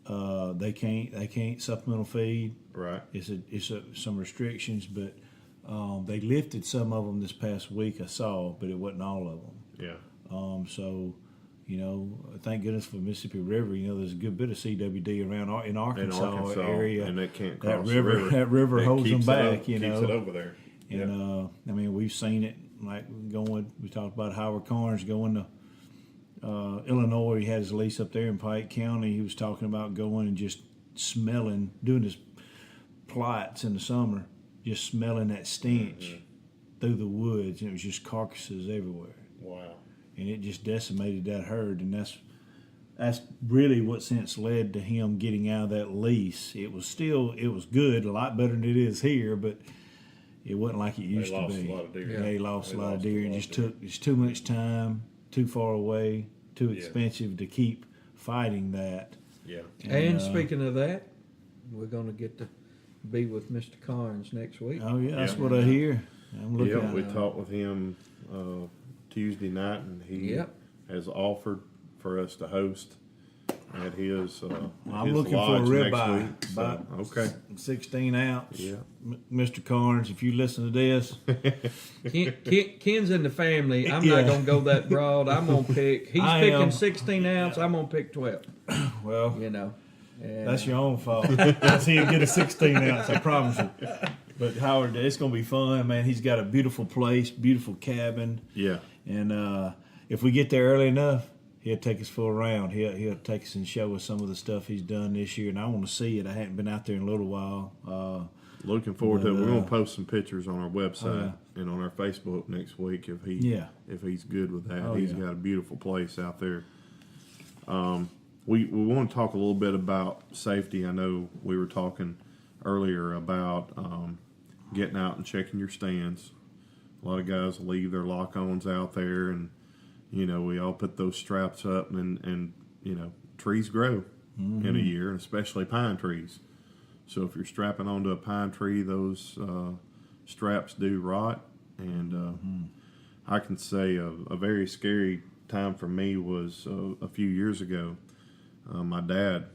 They can't supplemental feed. Right. It's some restrictions, but. They lifted some of them this past week, I saw, but it wasn't all of them. Yeah. So, thank goodness for Mississippi River. There's a good bit of CWD around in Arkansas area, and they can't cross that river. the river. That river It holds them keeps back. Keeps it over there. And we've seen it. Like we talked about Howard Carnes going to Illinois. He had his lease up there in Pike County. He was talking about going and just smelling, doing his plights in the summer. Just smelling that stench through the woods, and it was just carcasses everywhere. Wow! And it just decimated that herd, and that's really what since led to him getting out of that lease. It was good, a lot better than it is here, but it wasn't like it used to be. They lost a lot of deer. Yeah, they lost a lot of deer. It just took too much time, too far away, too expensive to keep fighting that. Yeah. And speaking of that, we're going to get to be with Mr. Carnes next week. Oh yeah, that's what I hear. I'm looking. Yeah, we talked with him Tuesday night, and he has offered for us to host at his. I'm his lodge for a ribeye. So, okay, 16 ounce. Yeah, Mr. Carnes, if you listen to this, Ken's in the family. I'm not going to go that broad. I'm going to pick. He's picking 16 ounce. I'm going to pick 12. Well, That's your own fault. He'll get a 16 ounce, I promise you. But Howard, it's going to be fun, man. He's got a beautiful place, beautiful cabin. Yeah. And if we get there early enough, he'll take us for a round. He'll take us and show us some of the stuff he's done this year. And I want to see it. I hadn't been out there in a little while. Looking forward to it. We're going to post some pictures on our website and on our Facebook next week if he's good with that. He's got a beautiful place out there. We want to talk a little bit about safety. I know we were talking earlier about getting out and checking your stands. A lot of guys leave their lock-ons out there, and we all put those straps up, and trees grow in a year, and especially pine trees. So if you're strapping onto a pine tree, those straps do rot. And I can say a very scary time for me was a few years ago. My dad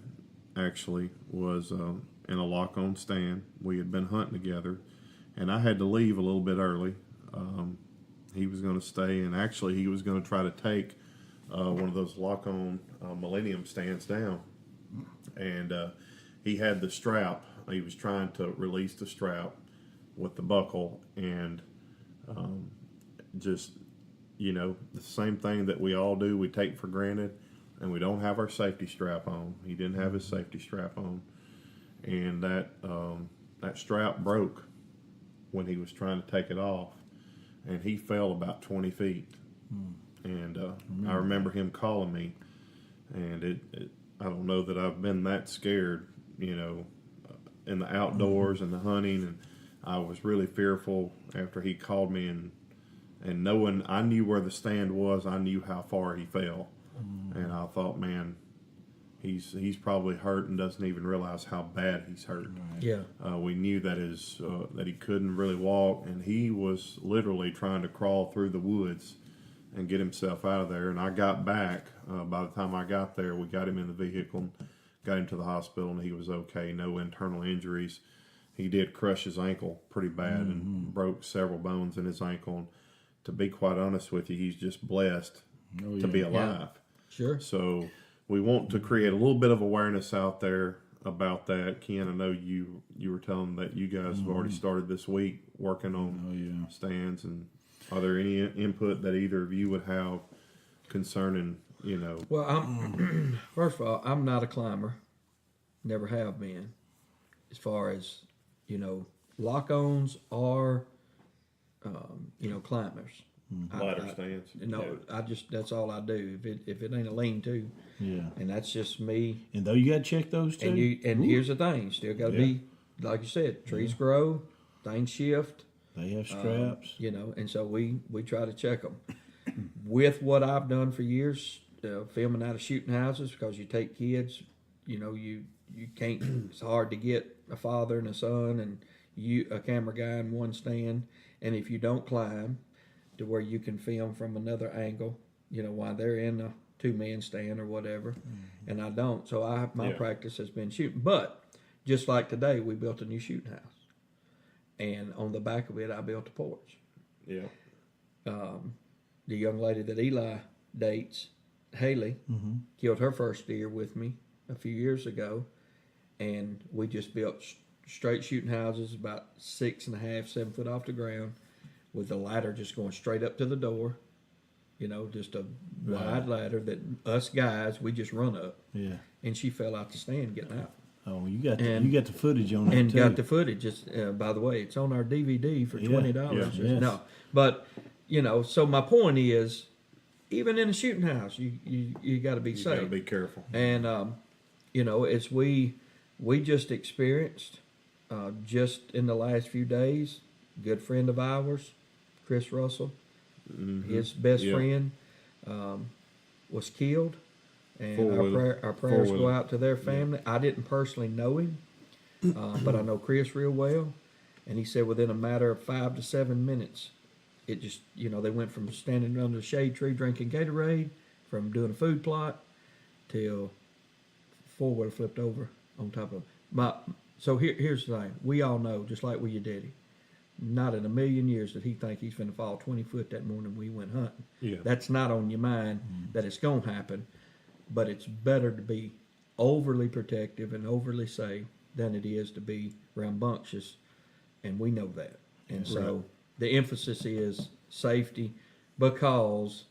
actually was in a lock-on stand. We had been hunting together, and I had to leave a little bit early. He was going to stay, and actually he was going to try to take one of those lock-on Millennium stands down. And he had the strap. He was trying to release the strap with the buckle, and the same thing that we all do, we take for granted. And we don't have our safety strap on. He didn't have his safety strap on, and that strap broke when he was trying to take it off, and he fell about 20 feet. And I remember him calling me, and I don't know that I've been that scared, in the outdoors and the hunting, and I was really fearful after he called me, and knowing I knew where the stand was, I knew how far he fell. And I thought, man, he's probably hurt and doesn't even realize how bad he's hurt. Yeah. We knew that that he couldn't really walk, and he was literally trying to crawl through the woods and get himself out of there. And I got back. By the time I got there, we got him in the vehicle and got him to the hospital, and he was okay. No internal injuries. He did crush his ankle pretty bad and broke several bones in his ankle. And to be quite honest with you, he's just blessed to be alive. Yeah. Sure. So we want to create a little bit of awareness out there about that. Ken, I know you were telling that you guys have already started this week working on stands, and Are there any input that either of you would have concerning, Well, first of all, I'm not a climber. Never have been. As far as, lock-ons are, climbers. ladder stands? That's all I do. If it ain't a lean-to, Yeah. and that's just me. And though you got to check those too. And here's the thing, still got to be, like you said, trees grow, things shift. They have straps. And so we try to check them. With what I've done for years, filming out of shooting houses, because you take kids, you can't. It's hard to get a father and a son and a camera guy in one stand, and if you don't climb to where you can film from another angle, while they're in a 2-man stand or whatever, and I don't. So my practice has been shooting. But just like today, we built a new shooting house. And on the back of it, I built a porch. Yeah. The young lady that Eli dates, Haley, killed her first deer with me a few years ago. And we just built straight shooting houses about 6.5, 7 foot off the ground with the ladder just going straight up to the door. Just a wide ladder that us guys, we just run up. Yeah. And she fell out the stand getting out. Oh, you got the footage on that and too. got the footage. Just by the way, it's on our DVD for $20. Yeah, yes. No, but so my point is, even in a shooting house, you got to be safe. You got to be careful. And it's we just experienced just in the last few days. Good friend of ours, Chris Russell, his best friend was killed. And our prayers go out to their family. I didn't personally know him, but I know Chris real well. And he said within a matter of 5 to 7 minutes, it just, they went from standing under the shade tree drinking Gatorade, from doing a food plot, till four-wheeler flipped over on top of him. So here's the thing. We all know, just like with your daddy, not in a million years did he think he's going to fall 20 foot that morning when we went hunting. Yeah. That's not on your mind that it's going to happen. But it's better to be overly protective and overly safe than it is to be rambunctious, and we know that. And so the emphasis is safety, because,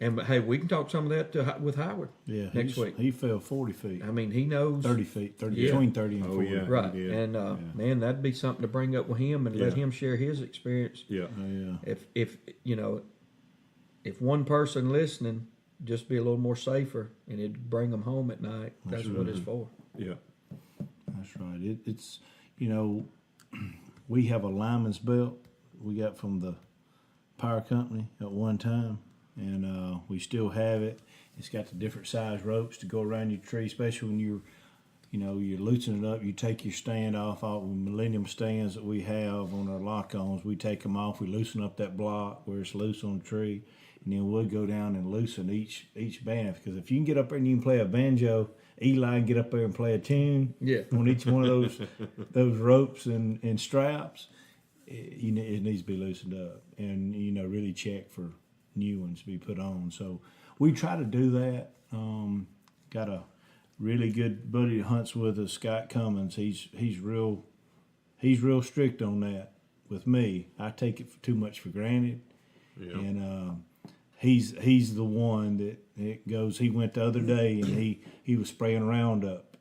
and hey, we can talk some of that with Howard next week. He fell 40 feet. I mean, he knows 30 feet, between 30 and 40. Yeah. right. He did. And man, that'd be something to bring up with him and let him share his experience. Yeah. If if one person listening, just be a little more safer, and it'd bring them home at night. That's what it's for. Yeah. That's right. It's we have a lineman's belt we got from the power company at one time, and we still have it. It's got the different size ropes to go around your tree, especially when you're loosening it up. You take your stand off, all the Millennium stands that we have on our lock-ons. We take them off. We loosen up that block where it's loose on the tree. And then we'll go down and loosen each band, because if you can get up there and you can play a banjo, Eli can get up there and play a tune on each one of those ropes and straps. It needs to be loosened up, and really check for new ones to be put on. So we try to do that. Got a really good buddy that hunts with us, Scott Cummins. He's real strict on that with me. I take it too much for granted, and He's the one that it goes. He went the other day and he was spraying Roundup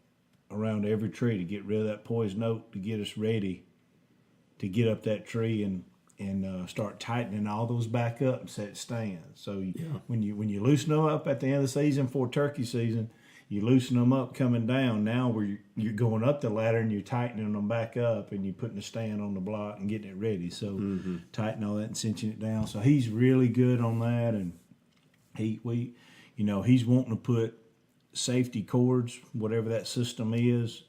around every tree to get rid of that poison oak, to get us ready to get up that tree and start tightening all those back up and set stands. So when you loosen them up at the end of the season for turkey season, you loosen them up coming down. Now where you're going up the ladder and you're tightening them back up, and you're putting the stand on the block and getting it ready. So tighten all that and cinching it down. So he's really good on that, and he's wanting to put safety cords, whatever that system is.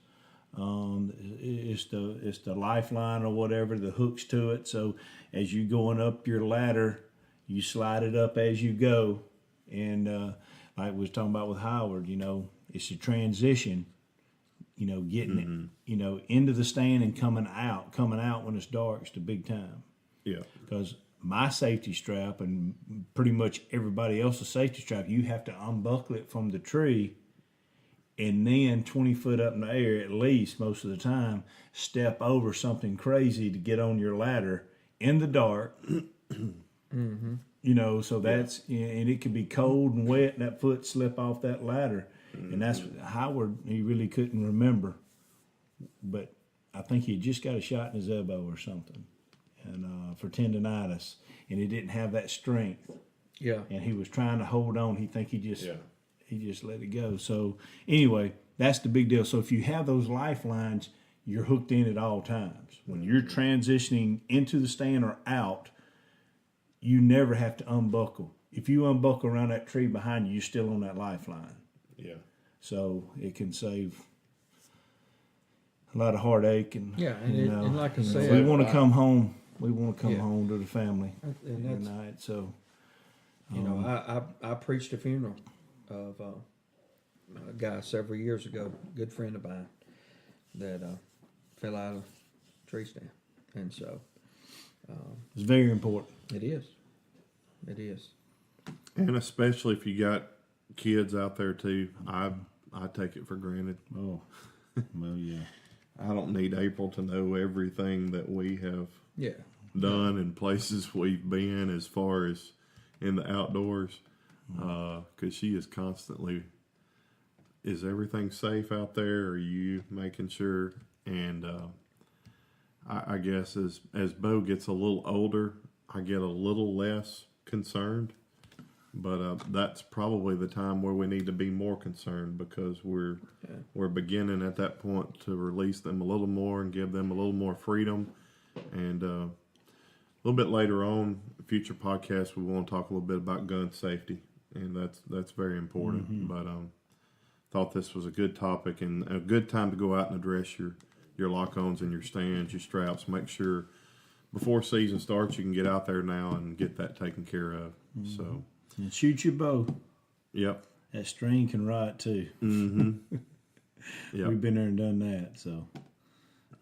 It's the lifeline or whatever, the hooks to it. So as you're going up your ladder, you slide it up as you go, and like we was talking about with Howard, it's a transition, getting it, into the stand and coming out when it's dark is the big time. Yeah. Because my safety strap and pretty much everybody else's safety strap, you have to unbuckle it from the tree, and then 20 foot up in the air at least most of the time, step over something crazy to get on your ladder in the dark Mm-hmm. You know, so that's and it could be cold and wet, and that foot slip off that ladder, and that's Howard. He really couldn't remember, but I think he just got a shot in his elbow or something, and for tendonitis, and he didn't have that strength. Yeah. And he was trying to hold on. He just let it go. So anyway, that's the big deal. So if you have those lifelines, you're hooked in at all times. When you're transitioning into the stand or out, you never have to unbuckle. If you unbuckle around that tree behind you, you're still on that lifeline. Yeah. So it can save a lot of heartache and and like I said, we want to come home. We want to come home to the family and every that's, night. So you know, I preached a funeral of a guy several years ago, a good friend of mine, that fell out of a tree stand, and so it's very important. it is. It is. And especially if you got kids out there too, I take it for granted. Oh, well, yeah. I don't need April to know everything that we have Yeah. done and places we've been as far as in the outdoors, because she is constantly, is everything safe out there? Are you making sure? And I guess as Bo gets a little older, I get a little less concerned. But that's probably the time where we need to be more concerned, because we're beginning at that point to release them a little more and give them a little more freedom. And a little bit later on, future podcasts, we want to talk a little bit about gun safety, and that's very important. Mm-hmm. But thought this was a good topic and a good time to go out and address your lock-ons and your stands, your straps. Make sure before season starts you can get out there now and get that taken care of. Mm-hmm. So. And shoot your bow. Yep. That string can rot too. Mm-hmm. Yep. We've been there and done that. So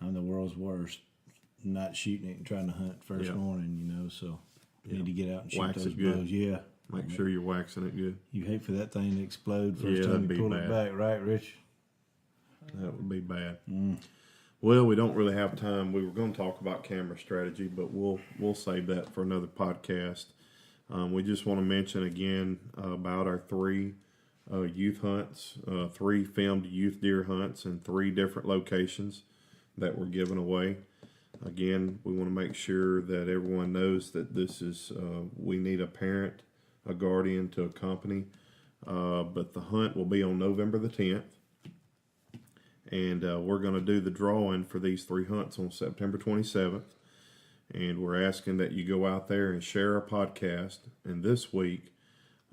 I'm the world's worst. Not shooting it and trying to hunt first morning, you know. So you need to get out and shoot Wax those it good. bows. Yeah. Make sure you're waxing it good. You hate for that thing to explode first Yeah, time that'd you be pull bad. it back, right, Rich? That would be bad. Well, we don't really have time. We were going to talk about camera strategy, but we'll save that for another podcast. We just want to mention again about our 3 youth hunts, 3 filmed youth deer hunts in 3 different locations that we're giving away. Again, we want to make sure that everyone knows that this is, we need a parent, a guardian to accompany. But the hunt will be on November the 10th. And we're going to do the drawing for these 3 hunts on September 27th. And we're asking that you go out there and share our podcast. And this week,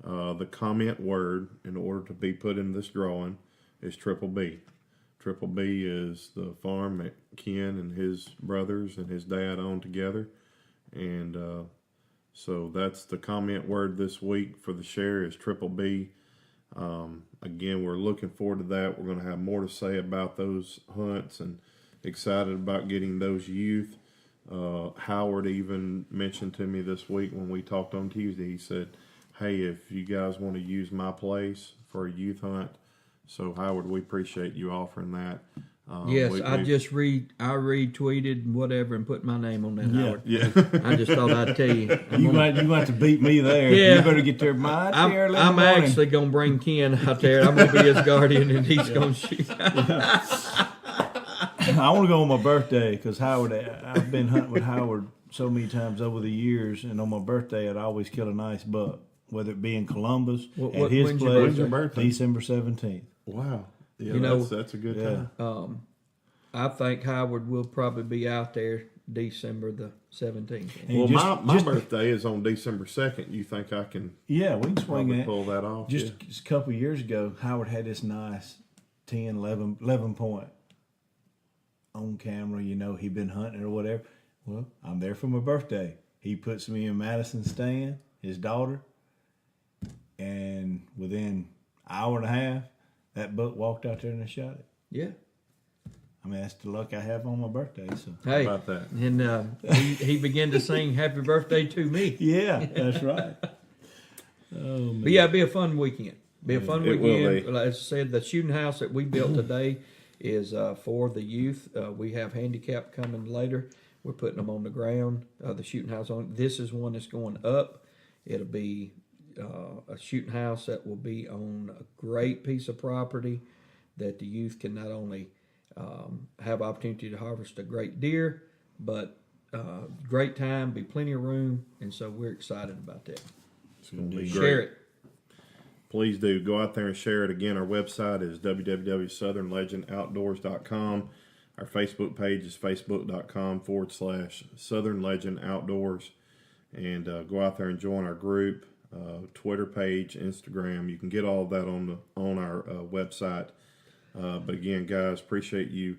the comment word in order to be put in this drawing is Triple B. Triple B is the farm that Ken and his brothers and his dad own together. And so that's the comment word this week for the share is Triple B. Again, we're looking forward to that. We're going to have more to say about those hunts and excited about getting those youth. Howard even mentioned to me this week when we talked on Tuesday, he said, hey, if you guys want to use my place for a youth hunt, so Howard, we appreciate you offering that. Yes, I retweeted whatever and put my name on that, Howard. Yeah. I just thought I'd tell you. You got to beat me there. Yeah. You better get there my chair. I'm actually going to bring Ken out there. I'm going to be his guardian, and he's going to shoot. I want to go on my birthday because Howard, I've been hunting with Howard so many times over the years, and on my birthday, I'd always kill a nice buck, whether it be in Columbus, at his when's place, your birthday? December 17th. Wow. Yeah, You know, that's a good time. I think Howard will probably be out there December the 17th. And Well, my birthday is on December 2nd. You think I can Yeah, we can swing probably that. pull that off? Just a couple of years ago, Howard had this nice 10, 11 point on camera. You know, he'd been hunting or whatever. Well, I'm there for my birthday. He puts me in Madison's stand, his daughter, and within an hour and a half, that buck walked out there and I shot it. Yeah. I mean, that's the luck I have on my birthday. So Hey, about that? and he began to sing "Happy Birthday" to me. yeah, that's right. Oh man. But yeah, it'll be a fun weekend. Be a fun It will weekend. be. Like I said, the shooting house that we built today is for the youth. We have handicap coming later. We're putting them on the ground, the shooting house on. This is one that's going up. It'll be a shooting house that will be on a great piece of property that the youth can not only have opportunity to harvest a great deer, but great time, be plenty of room, and so we're excited about that. It's going to be Share great. it. Please do go out there and share it. Again, our website is www.southernlegendoutdoors.com. Our Facebook page is facebook.com/Southern Legend Outdoors. And go out there and join our group, Twitter page, Instagram. You can get all of that on our website. But again, guys, appreciate you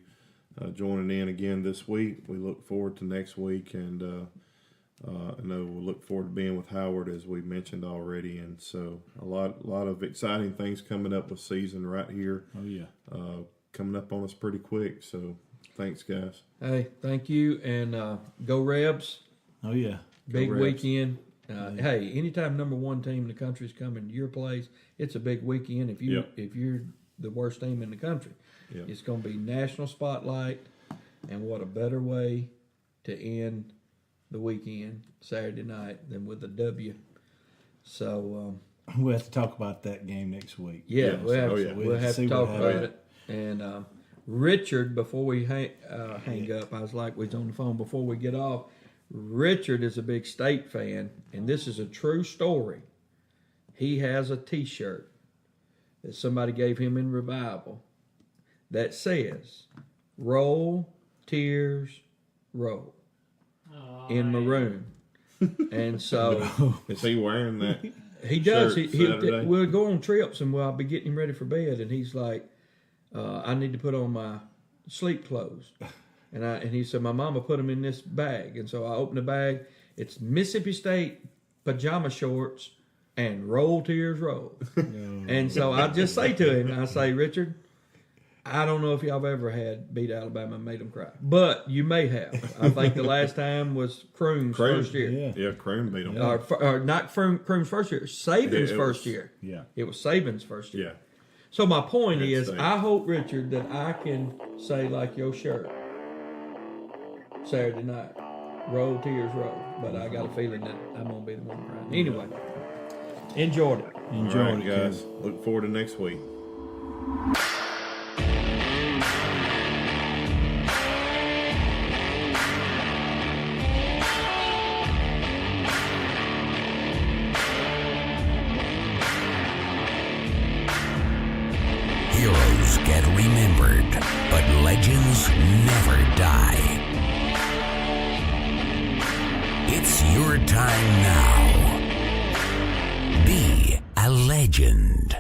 joining in again this week. We look forward to next week, and I know we'll look forward to being with Howard, as we mentioned already. And so a lot of exciting things coming up with season right here. Oh, yeah. Coming up on us pretty quick. So thanks, guys. Hey, thank you, and go Rebs. Oh, yeah. Big Rebs. weekend. Hey, anytime number one team in the country is coming to your place, it's a big weekend. If you're the worst team in the country, it's going to be national spotlight, and what a better way to end the weekend Saturday night than with a W. So We'll have to talk about that game next week. Yes. we'll have See to what talk about happens. it. And Richard, before we hang up, I was like, we was on the phone before we get off. Richard is a big state fan, and this is a true story. He has a T-shirt that somebody gave him in revival that says, "Roll, Tears, Roll," in maroon. And so Is he wearing that? he does. shirt He Saturday? we'll go on trips, and I'll be getting him ready for bed, and he's like, I need to put on my sleep clothes. And he said, my mama put them in this bag. And so I opened the bag. It's Mississippi State pajama shorts and Roll Tears Roll. And so I just say to him, I say, Richard, I don't know if y'all have ever had beat Alabama and made them cry. But you may have. I think the last time was Croom's first year. Yeah. Yeah, Croom beat him. Or not Croom's first year, Saban's it first was- year. Yeah. It was Saban's first year. Yeah. So my point That's is, safe. I hope, Richard, that I can say like your shirt Saturday night, Roll Tears Roll. But I got a feeling that I'm gonna be the one crying. Anyway, enjoyed it. Enjoy All right, it, guys. Look forward to next week. Heroes get remembered, but legends never die. It's your time now. Be a legend.